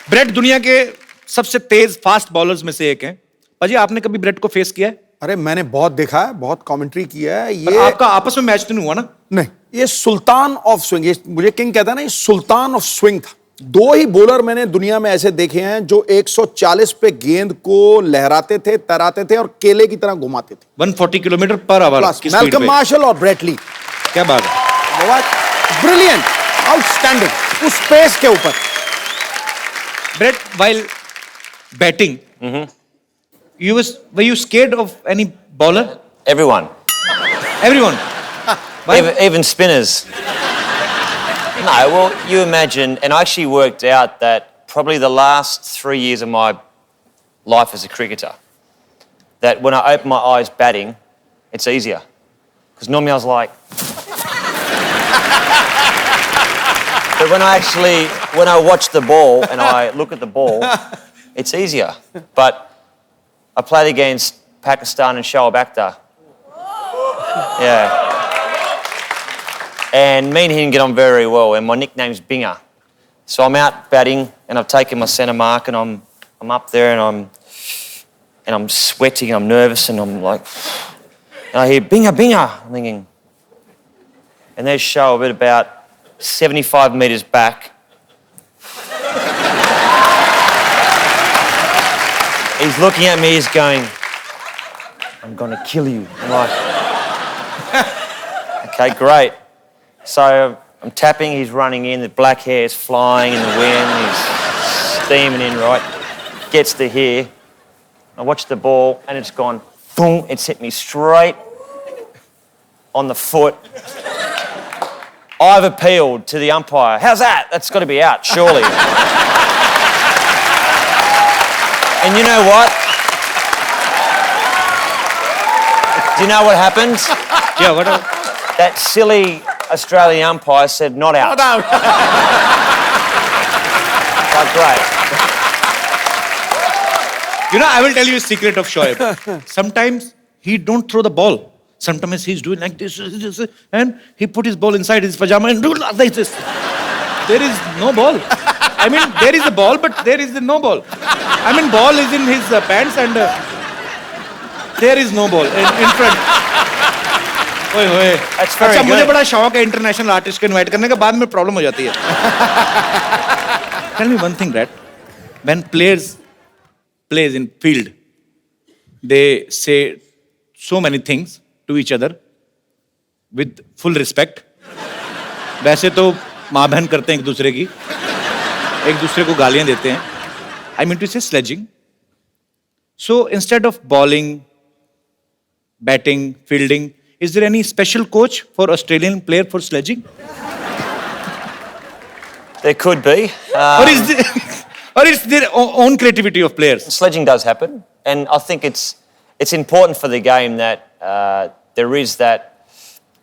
ब्रेट दुनिया के सबसे तेज फास्ट बॉलर्स में से एक है। पाजी, आपने कभी ब्रेट को फेस किया है? अरे मैंने बहुत देखा है, बहुत कमेंट्री किया है। पर ये आपका आपस में मैच तो नहीं हुआ ना? नहीं, ये सुल्तान ऑफ स्विंग, ये मुझे किंग कहता है ना, ये सुल्तान ऑफ स्विंग था। 2 ही बॉलर मैंने दुनिया में ऐसे देखे हैं जो 140 पे गेंद को लहराते थे, तराते थे और केले की तरह घुमाते थे। 140 किलोमीटर पर आवर की स्पीड मैल्कम पे। मार्शल और ब्रेट ली। क्या बात है। ब्रिलियंट, आउटस्टैंडिंग उस पेस के ऊपर। Brett, while batting, were you scared of any bowler? Everyone. Everyone. Why? Even spinners. No, well, you imagine, and I actually worked out that probably the last 3 years of my life as a cricketer, that when I open my eyes batting, it's easier. Because normally I was like... But when I watch the ball and I look at the ball, it's easier. But I played against Pakistan and Shoaib Akhtar. Yeah. And me and him get on very well, and my nickname's Binger. So I'm out batting, and I've taken my centre mark, and I'm up there, and I'm sweating, I'm nervous, and I'm like, and I hear Binger, Binger. I'm thinking, and there's Shoaib at about 75 metres back. He's looking at me, he's going, I'm gonna kill you. I'm like, okay, great. So I'm tapping, he's running in, the black hair is flying in the wind, he's steaming in, right? Gets to here. I watch the ball and it's gone, boom, it's hit me straight on the foot. I've appealed to the umpire. How's that? That's got to be out, surely. And you know what? Do you know what happened? Yeah, what? That silly Australian umpire said not out. Not out. Like, great. You know, I will tell you a secret of Shoaib. Sometimes he don't throw the ball. Sometimes he's doing like this, and he put his ball inside his pajama and do like this. There is no ball. I mean, there is a ball, but there is no ball. I mean, ball is in his pants and there is no ball in front. ओए होए। That's very अच्छा, मुझे good. बड़ा शौक है international artist को invite करने का, बाद में प्रॉब्लम हो जाती है। Tell me one thing, Brett. when players plays in field, they say so many things to each other with full respect. वैसे तो माँ बहन करते हैं एक दूसरे को गालियां देते हैं. I mean to say sledging. So instead of bowling, batting, fielding, is there any special coach for Australian player for sledging? There could be. Or is their own creativity of players? Sledging does happen, and I think it's important for the game that there is that,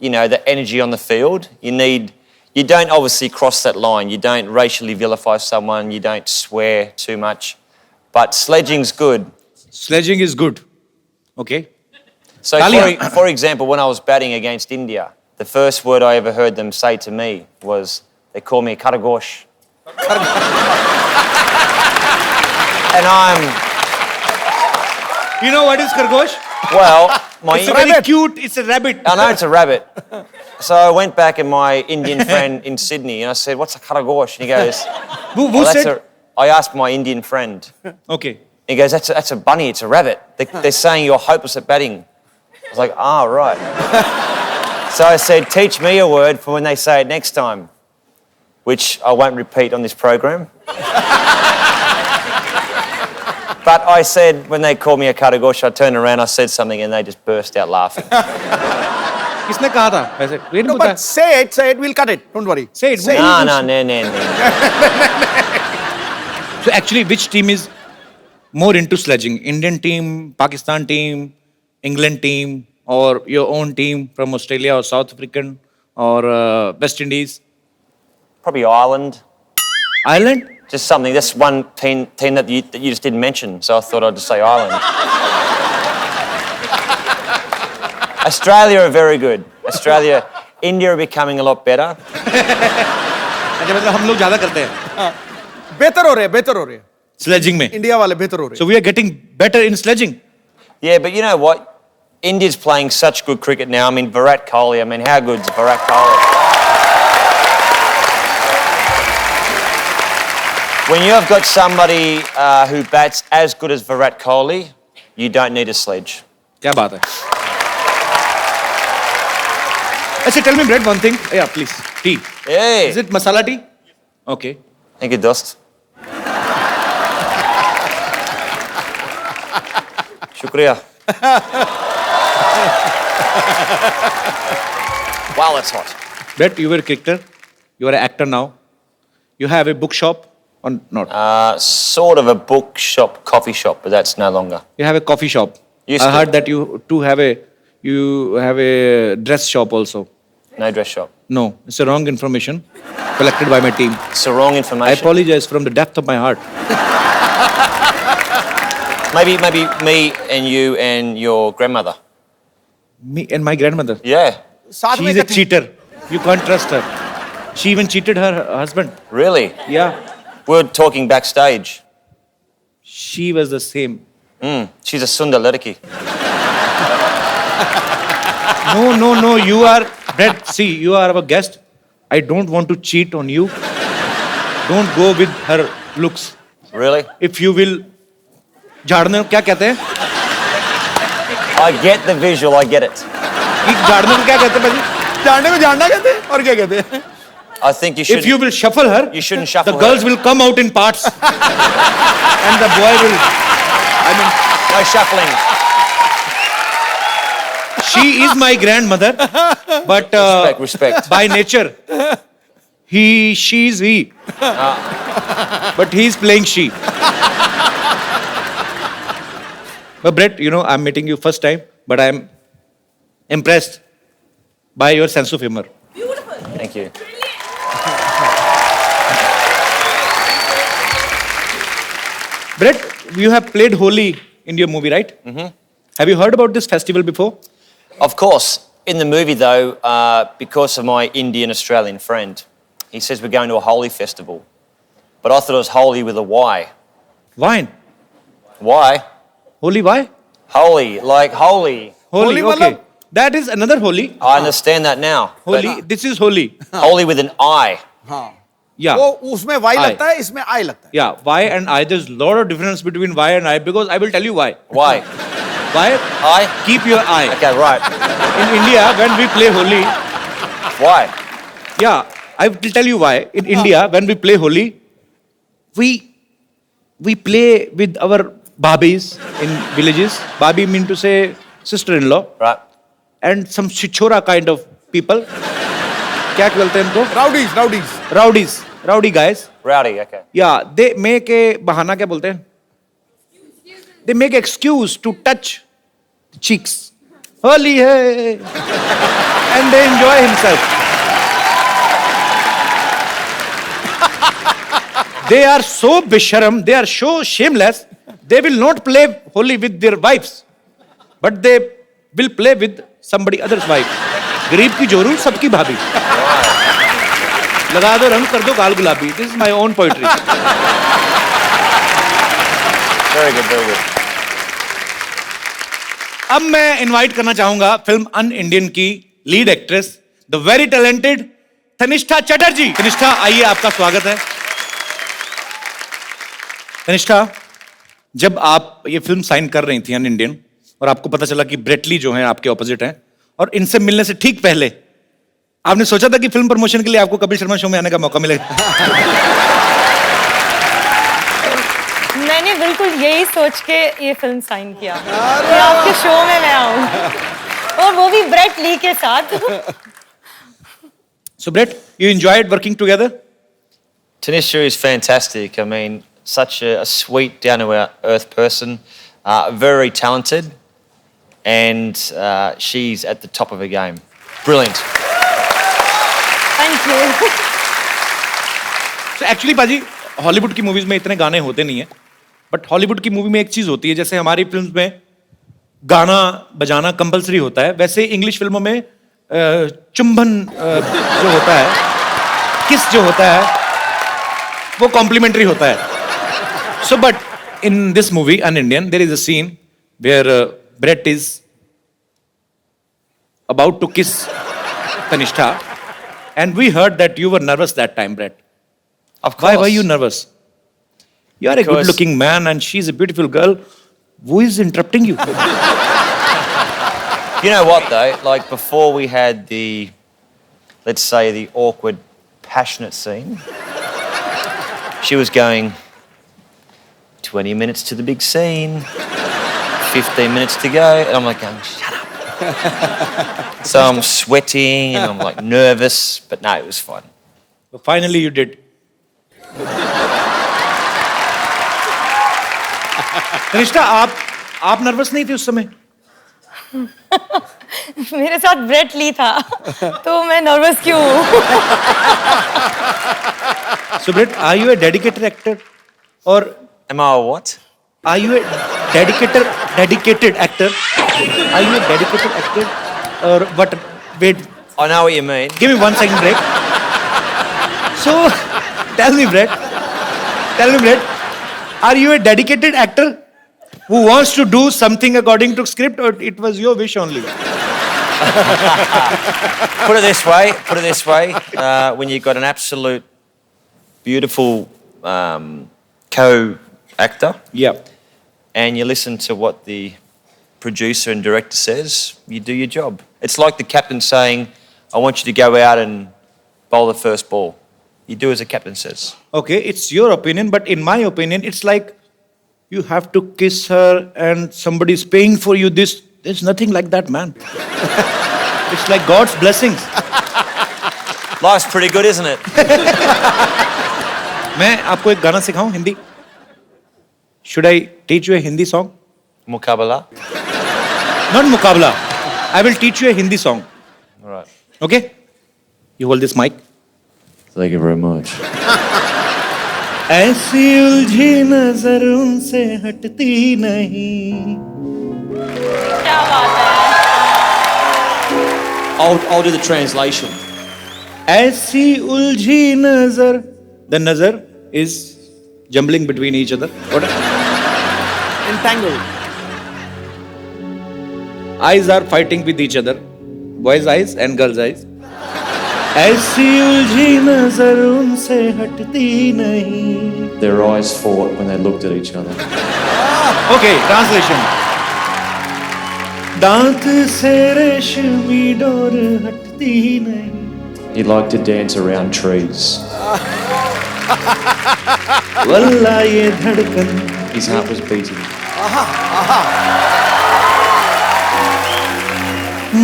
the energy on the field. You don't obviously cross that line. You don't racially vilify someone. You don't swear too much. But sledging's good. Sledging is good. Okay. So, Talia. for example, when I was batting against India, the first word I ever heard them say to me was, they call me Karagosh. And You know what is Khargosh? well, It's a very cute, it's a rabbit. I know it's a rabbit. So I went back and my Indian friend in Sydney and I said, what's a Karagosh? And he goes, Who said? I asked my Indian friend. Okay. He goes, that's a bunny, it's a rabbit. They're saying you're hopeless at batting. I was like, right. So I said, teach me a word for when they say it next time, which I won't repeat on this program. But I said, when they called me a Karagosh, I turned around, I said something, and they just burst out laughing. किसने कहा था वैसे? ये नहीं No, पता. but say it, we'll cut it. Don't worry. Say it. No. So actually, which team is more into sledging? Indian team, Pakistan team, England team, or your own team from Australia or South African or West Indies? Probably Ireland. Ireland? Just something. That's one team that you just didn't mention, so I thought I'd just say Ireland. Australia are very good. India are becoming a lot better. अच्छा मतलब हम लोग ज़्यादा करते हैं. बेहतर हो रहे हैं. Sledging में. इंडिया वाले बेहतर हो रहे हैं. So we are getting better in sledging. Yeah, but you know what? India's playing such good cricket now. I mean, Virat Kohli. I mean, how good's Virat Kohli? When you have got somebody who bats as good as Virat Kohli, you don't need a sledge. क्या बात है? अच्छा, tell me, Brett, one thing. Yeah, please. Tea. Hey. Is it masala tea? Okay. Thank you, Dost. Shukriya. Wow, that's hot. Brett, you were a cricketer. You are an actor now. You have a bookshop or not? Sort of a bookshop, coffee shop, but that's no longer. You have a coffee shop. Used I to. heard that you have a dress shop also. No dress shop. No, it's a wrong information collected by my team. It's the wrong I information. apologize from the depth of my heart. Maybe me and you and your grandmother. Me and my grandmother. Yeah. साथ में She's a इकट्ठे- cheater. You can't trust her. She even cheated her husband. Really? Yeah. We were talking backstage. She was the same. She's a Sundar Ladaki. No. You are, Brett, see, you are our guest. I don't want to cheat on you. Don't go with her looks. Really? If you will, झाड़ने को क्या कहते हैं? I get the visual, I get it. झाड़ने को क्या कहते हैं भाजी? जानने को जानना कहते हैं और क्या कहते हैं? I think you should. If you will shuffle her, You shouldn't shuffle the her. girls will come out in parts, and the boy will. No shuffling. She is my grandmother, but Respect. by nature, she is he. But he is playing she. But Brett, I'm meeting you first time, but I'm impressed by your sense of humor. Thank you. Brett, you have played Holi in your movie, right? Mm-hmm. Have you heard about this festival before? Of course. In the movie, though, because of my Indian-Australian friend, he says we're going to a Holi festival. But I thought it was Holi with a Y. Wine. Why? Holi, why? Holy, like holy. Holi, Holi okay. matlab? That is another Holi. I understand that now. but Holi, this is Holi. Holy with an I. Yeah. वो उसमें Y I. लगता है, इसमें आई लगता है. Yeah, Y and I. There's a lot of difference between Y and I because I will tell you why. Why? Why? I? Keep your eye. Okay, right. In India, when we play Holi, Why? yeah, I will tell you why. In India, when we play Holi, we play with our babis in villages. Babi mean to say sister-in-law. Right. And some chichora kind of people. क्या बोलते हैं इनको? Rowdies. Rowdy guys. Rowdy, okay. Yeah, they make a बहाना क्या बोलते हैं? They make excuse to touch the cheeks. Holi है, and they enjoy himself. They are so bisharam, they are so shameless. They will not play Holi with their wives, but they will play with somebody other's wife. गरीब की जोरू सबकी भाभी. लगा दो रंग कर दो गाल गुलाबी. This is my own poetry. Very good, very good. अब मैं इनवाइट करना चाहूंगा फिल्म अन इंडियन की lead actress the very talented Tanishtha Chatterjee. Tanishtha आइए, आपका स्वागत है. तनिष्ठा, जब आप ये फिल्म साइन कर रही थी अन इंडियन और आपको पता चला कि ब्रेट ली जो है आपके ऑपोजिट हैं और इनसे मिलने से ठीक पहले आपने सोचा था कि फिल्म प्रमोशन के लिए आपको कपिल शर्मा शो में आने का मौका मिलेगा? मैंने बिल्कुल यही सोच के ये फिल्म साइन किया कि आपके शो में मैं आऊं और वो भी ब्रेट ली के साथ. So Brett, you enjoyed working together? Tanisha is fantastic. I mean, such a sweet, down-to-earth person, very talented, and she's at the top of her game. Brilliant. Thank you. So actually पाजी, Hollywood की movies में इतने गाने होते नहीं है, but Hollywood की movie में एक चीज होती है, जैसे हमारी फिल्म्स में गाना बजाना कंपलसरी होता है, वैसे इंग्लिश फिल्मों में चुंबन जो होता है, किस जो होता है, वो कॉम्प्लीमेंट्री होता है. So but in this movie, An Indian, there is a scene where Brett is about to kiss Tanishtha, and we heard that you were nervous that time, Brett. Of course. Why were you nervous? You are a Because- good-looking man, and she's a beautiful girl. Who is interrupting you? You know what, though? Like, before we had the, let's say, the awkward, passionate scene, she was going, 20 minutes to the big scene, 15 minutes to go, and I'm like, shut up. So I'm sweating, and I'm like nervous, but no, it was fun. So finally, you did. Tanishtha, आप nervous नहीं थे उस समय? मेरे साथ Brett Lee था तो मैं नर्वस क्यों हूँ? So Brett, are you a dedicated actor, or Am I a what? are you a dedicated actor? Are you a dedicated actor, or what? Wait, I know what you mean. give me 1 second break. So, tell me, Brett, are you a dedicated actor who wants to do something according to script, or it was your wish only? Put it this way, when you've got an absolute beautiful co-actor, Yeah. and you listen to what the producer and director says, you do your job. It's like the captain saying, I want you to go out and bowl the first ball. You do as the captain says. Okay, it's your opinion, but in my opinion, it's like you have to kiss her and somebody's paying for you this. There's nothing like that, man. It's like God's blessings. Life's pretty good, isn't it? मैं आपको एक गाना सिखाऊं Hindi? Should I teach you a Hindi song? Mukabala. Not मुकाबला. I will teach you a Hindi song. All right. Okay? You hold this mic. Thank you very much. ऐसी उलझी नजर उनसे हटती नहीं. क्या बात है? I'll do the translation. ऐसी उलझी नजर. The nazar is jumbling between each other. What? Entangled. Eyes are fighting with each other. Boys' eyes and girls' eyes. ऐसी उलझी नजर उनसे हटती नहीं. Their eyes fought when they looked at each other. Okay, translation. दांत से रेशमी door हटती नहीं. He liked to dance around trees. वल्ला ये धड़कन. His heart was beating.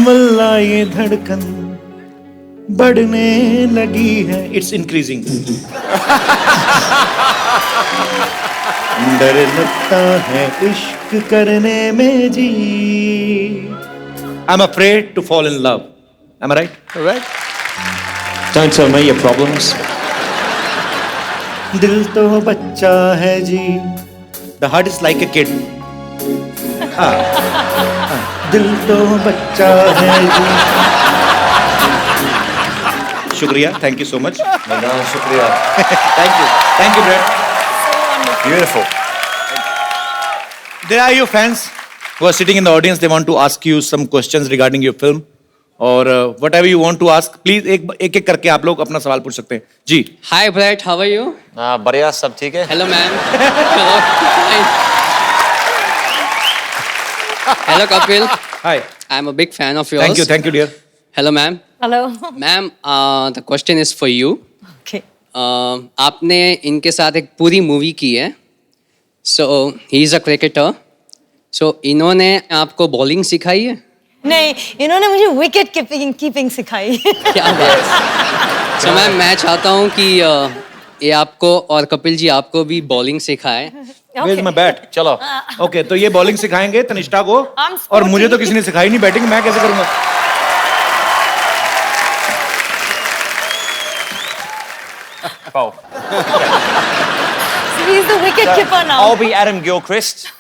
वल्ला ये धड़कन बढ़ने लगी है. It's increasing. डर लगता है इश्क करने में जी. I'm afraid to fall in love. Am I right? Correct. Don't tell me your problems. दिल तो बच्चा है जी. The heart is like a kid. दिल तो बच्चा है जी. शुक्रिया. Thank you so much. No, shukriya. Thank you. Thank you, Brett. Beautiful. There are your fans who are sitting in the audience. They want to ask you some questions regarding your film. और whatever you want to ask, please एक करके आप लोग अपना सवाल पूछ सकते हैं. जी. Hi Brett, how are you? बढ़िया सब ठीक है. Hello ma'am. Hello. Hello Kapil. Hi. I'm a big fan of yours. Thank you, dear. Hello ma'am. Hello. Ma'am, the question is for you. Okay. आपने इनके साथ एक पूरी मूवी की है. So he is a cricketer. So इन्होंने आपको bowling सिखाई है? नहीं, इन्होंने मुझे विकेट कीपिंग सिखाई. क्या बात. So मैम मैं चाहता हूँ कि ये आपको और कपिल जी आपको भी बॉलिंग सिखाए. Where's my bat? चलो. Okay, तो ये बॉलिंग सिखाएंगे तनिष्ठा को. I'm और मुझे तो किसी ने सिखाई नहीं बैटिंग. मैं कैसे करूँगा? Bowl. So he's the wicket keeper now. I'll be Adam Gilchrist.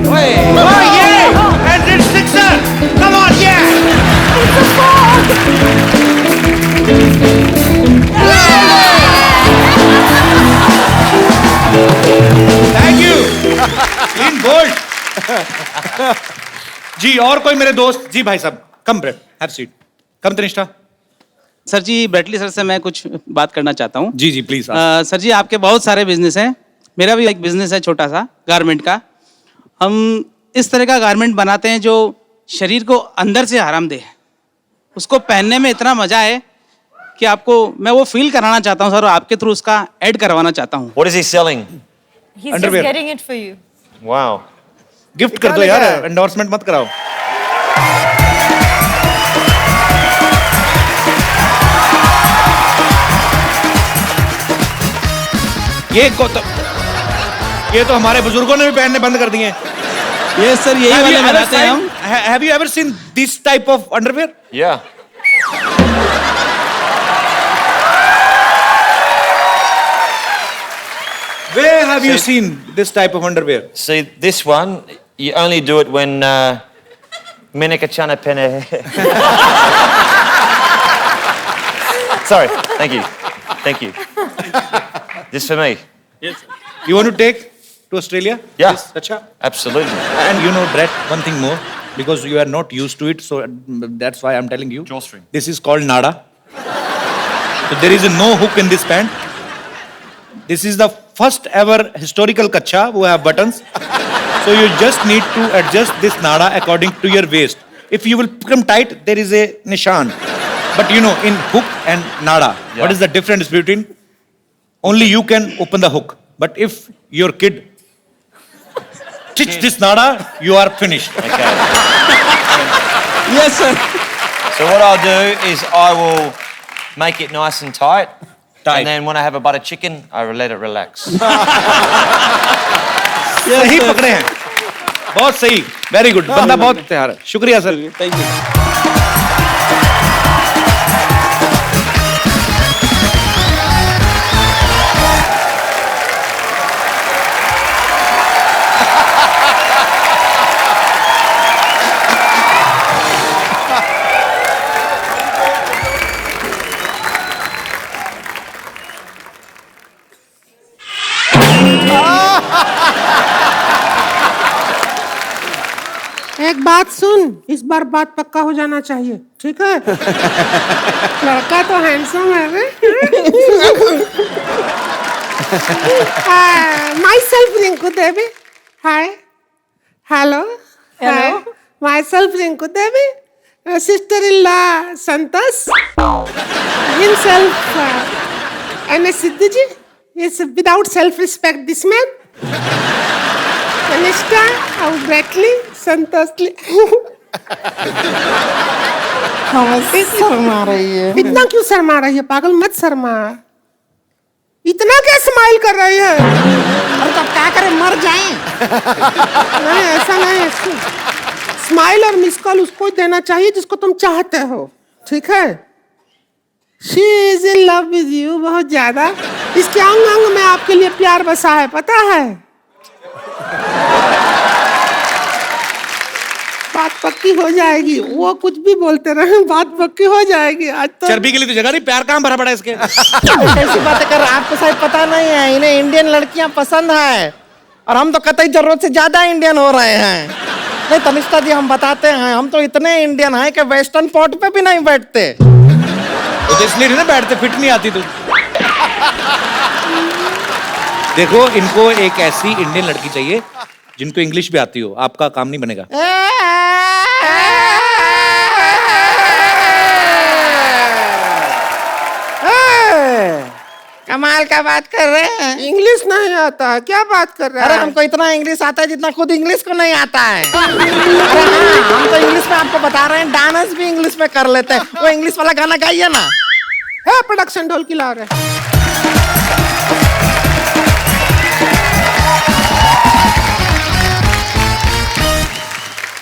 Oh yeah! And it's sixer. Come on, yeah! Thank you. Clean bold. जी और कोई मेरे दोस्त. जी भाई साहब. Come Brett. Have seat. Come Tannishtha. Sir ji Brett Lee sir से मैं कुछ बात करना चाहता हूँ. जी प्लीज. सर जी आपके बहुत सारे बिजनेस हैं. मेरा भी एक बिजनेस है छोटा सा गारमेंट का. हम इस तरह का गारमेंट बनाते हैं जो शरीर को अंदर से आराम दे. उसको पहनने में इतना मजा है कि आपको मैं वो फील कराना चाहता हूँ सर. और आपके थ्रू उसका ऐड करवाना चाहता हूँ. What is he selling? He's Underwear. just getting it for you. Wow. Gift कर दो यार. एंडोर्समेंट मत कराओ. ये तो हमारे बुजुर्गों ने भी पहनने बंद कर दिए हैं. ये सर यही वाले बनाते हैं हम. Have you ever seen this type of underwear? Yeah. Where have you seen this type of underwear? See, this one, you only do it when Menekachana Pene. Sorry, thank you. Thank you. This for me. Yes. You want to take to Australia? Yeah. Yes, acha. Absolutely. And you know, Brett, one thing more, because you are not used to it, so that's why I'm telling you. Drawstring. This is called nada. So there is no hook in this pant. This is the first ever historical kacha who have buttons. So you just need to adjust this nada according to your waist. If you will become tight, there is a nishan. But you know, in hook and nada, what is the difference between? Only you can open the hook. But if your kid stitch this nada, you are finished. Okay. Yes, sir. So what I'll do is I will make it nice and tight. And then when I have a butter chicken, I will let it relax. सही पकड़े हैं. बहुत सही. Very good. बंदा बहुत तैयार है. शुक्रिया सर. Thank you. सुन, इस बार बात पक्का हो जाना चाहिए, ठीक है? लड़का तो हैंडसम है रे। Myself Rinku Devi. Hi. Hello. Hello. Hi. Myself Rinku Devi. Sister-in-law Santas. Himself N.S. Siddhiji. Is without self-respect this man. Kanishka, Bradley, Santos. Sharma रही है। इतना क्यों शर्मा रही है? पागल मत शर्मा। इतना क्या स्माइल कर रही है? और तब क्या करें, मर जाएं? नहीं, ऐसा नहीं। स्माइल और मिस कॉल उसको देना चाहिए जिसको तुम चाहते हो, ठीक है? She is in love with you बहुत ज्यादा। इसके अंग अंग में आपके लिए प्यार बसा है, पता है? बात पक्की हो जाएगी। वो कुछ भी बोलते रहे, बात पक्की हो जाएगी। आज तो चर्बी के लिए तो जगह नहीं, प्यार कहाँ भरा पड़ा है इसके। कैसी बातें कर रहे हैं? आपको शायद पता नहीं है, इन्हें इंडियन लड़कियां पसंद है और हम तो कतई जरूरत से ज्यादा इंडियन हो रहे हैं। नहीं तनिष्ठा जी, हम बताते हैं, हम तो इतने इंडियन हैं कि वेस्टर्न पोर्ट पे भी नहीं बैठते। तो इसलिए ना बैठते, फिट नहीं आती तू। देखो, इनको एक ऐसी इंडियन लड़की चाहिए जिनको इंग्लिश भी आती हो। आपका काम नहीं बनेगा। कमाल का बात कर रहे हैं। इंग्लिश नहीं आता है, क्या बात कर रहा है? अरे हमको इतना इंग्लिश आता है जितना खुद इंग्लिश को नहीं आता है। अरे हाँ, हम तो इंग्लिश में आपको बता रहे हैं, डांस भी इंग्लिश में कर लेते हैं। वो इंग्लिश वाला गाना गाइए ना। है प्रोडक्शन ढोल की ला रहे।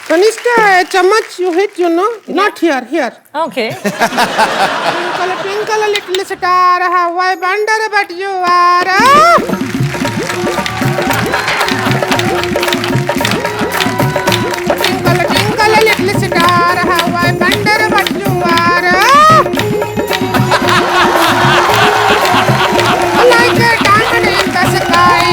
Kanishka, चम्मच, you hit, you know, not here, here. Okay. Twinkle, twinkle, little star, how I wonder but you are. Twinkle, twinkle, little star, how I wonder but you are. Like a diamond in the sky,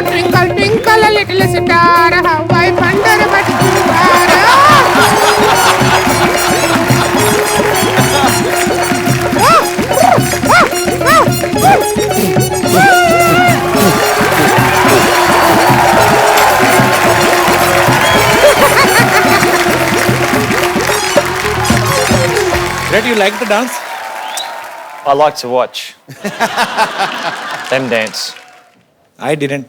Twinkle, twinkle, little star, how I wonder what you are. Brett, you like the dance? I like to watch them dance. I didn't.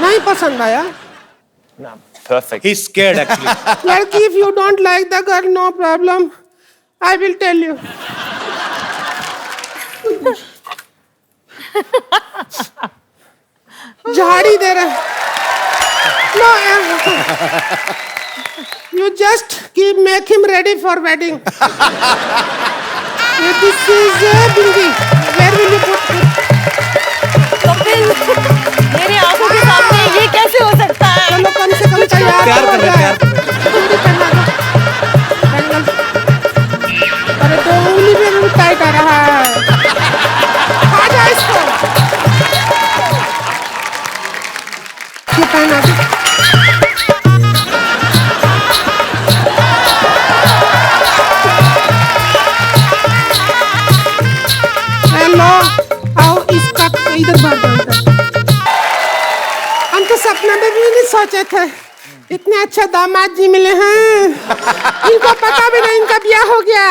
नहीं पसंद आया? No, perfect. He's scared actually. लड़की, if you don't like the girl, no problem. I will tell you. झाड़ी दे रहे। No, you just make him ready for wedding. This is Bingi. Where will you put it? Kapil, मेरे आंखों के सामने ये कैसे हो सकता है? चलो कम से कम तैयार प्यार तो कर हो रहे, जाए। प्यार। चूड़ी पहना दो। बैंगल। अरे तो उंगली में भी टाइट आ रहा है। खा जा इसको। ये पहना दो। हेलो, आओ इसका इधर बात करो। हम तो सपने में भी नहीं सोचे थे इतने अच्छे दामाद जी मिले हैं। इनको पता भी नहीं इनका ब्याह हो गया।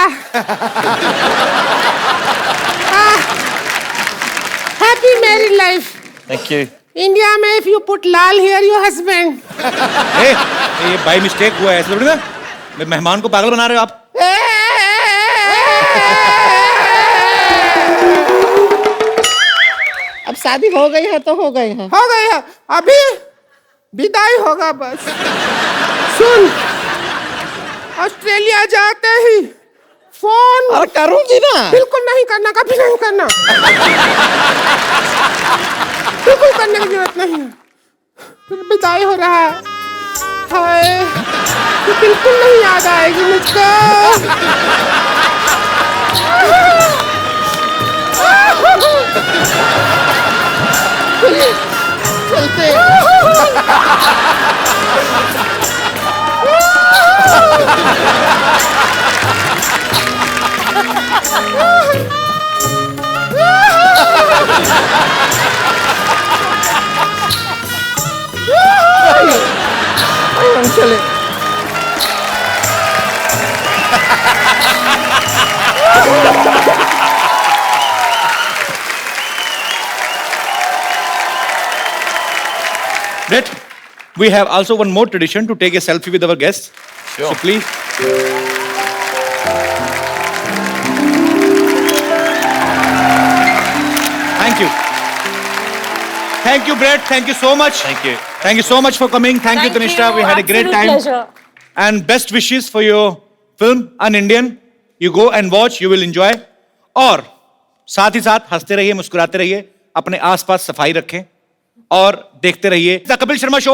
Happy married life. Thank you. India में इफ यू पुट लाल हियर योर हस्बैंड। ये बाय मिस्टेक हुआ है, ऐसे थोड़ी ना। मेहमान को पागल बना रहे हो आप। अब शादी हो गई है तो हो गई है। हो गई है, अभी विदाई होगा बस। सुन, ऑस्ट्रेलिया जाते ही फोन। और करूंगी ना। बिल्कुल नहीं करना, कभी नहीं करना। बिल्कुल करने की जरूरत नहीं है। फिर विदाई हो रहा है। हाय, तो बिल्कुल नहीं याद आएगी मुझको। चलिए चलते हम चले Brett, we have also one more tradition to take a selfie with our guests. Sure. So please. Thank you. Thank you, Brett. Thank you so much. Thank you. Thank you so much for coming. Thank you, Tanishta. We had a great time. Pleasure. And best wishes for your film, An Indian. You go and watch, you will enjoy. और साथ ही साथ हंसते रहिए, मुस्कुराते रहिए, अपने आसपास सफाई रखें और देखते रहिए द कपिल शर्मा शो।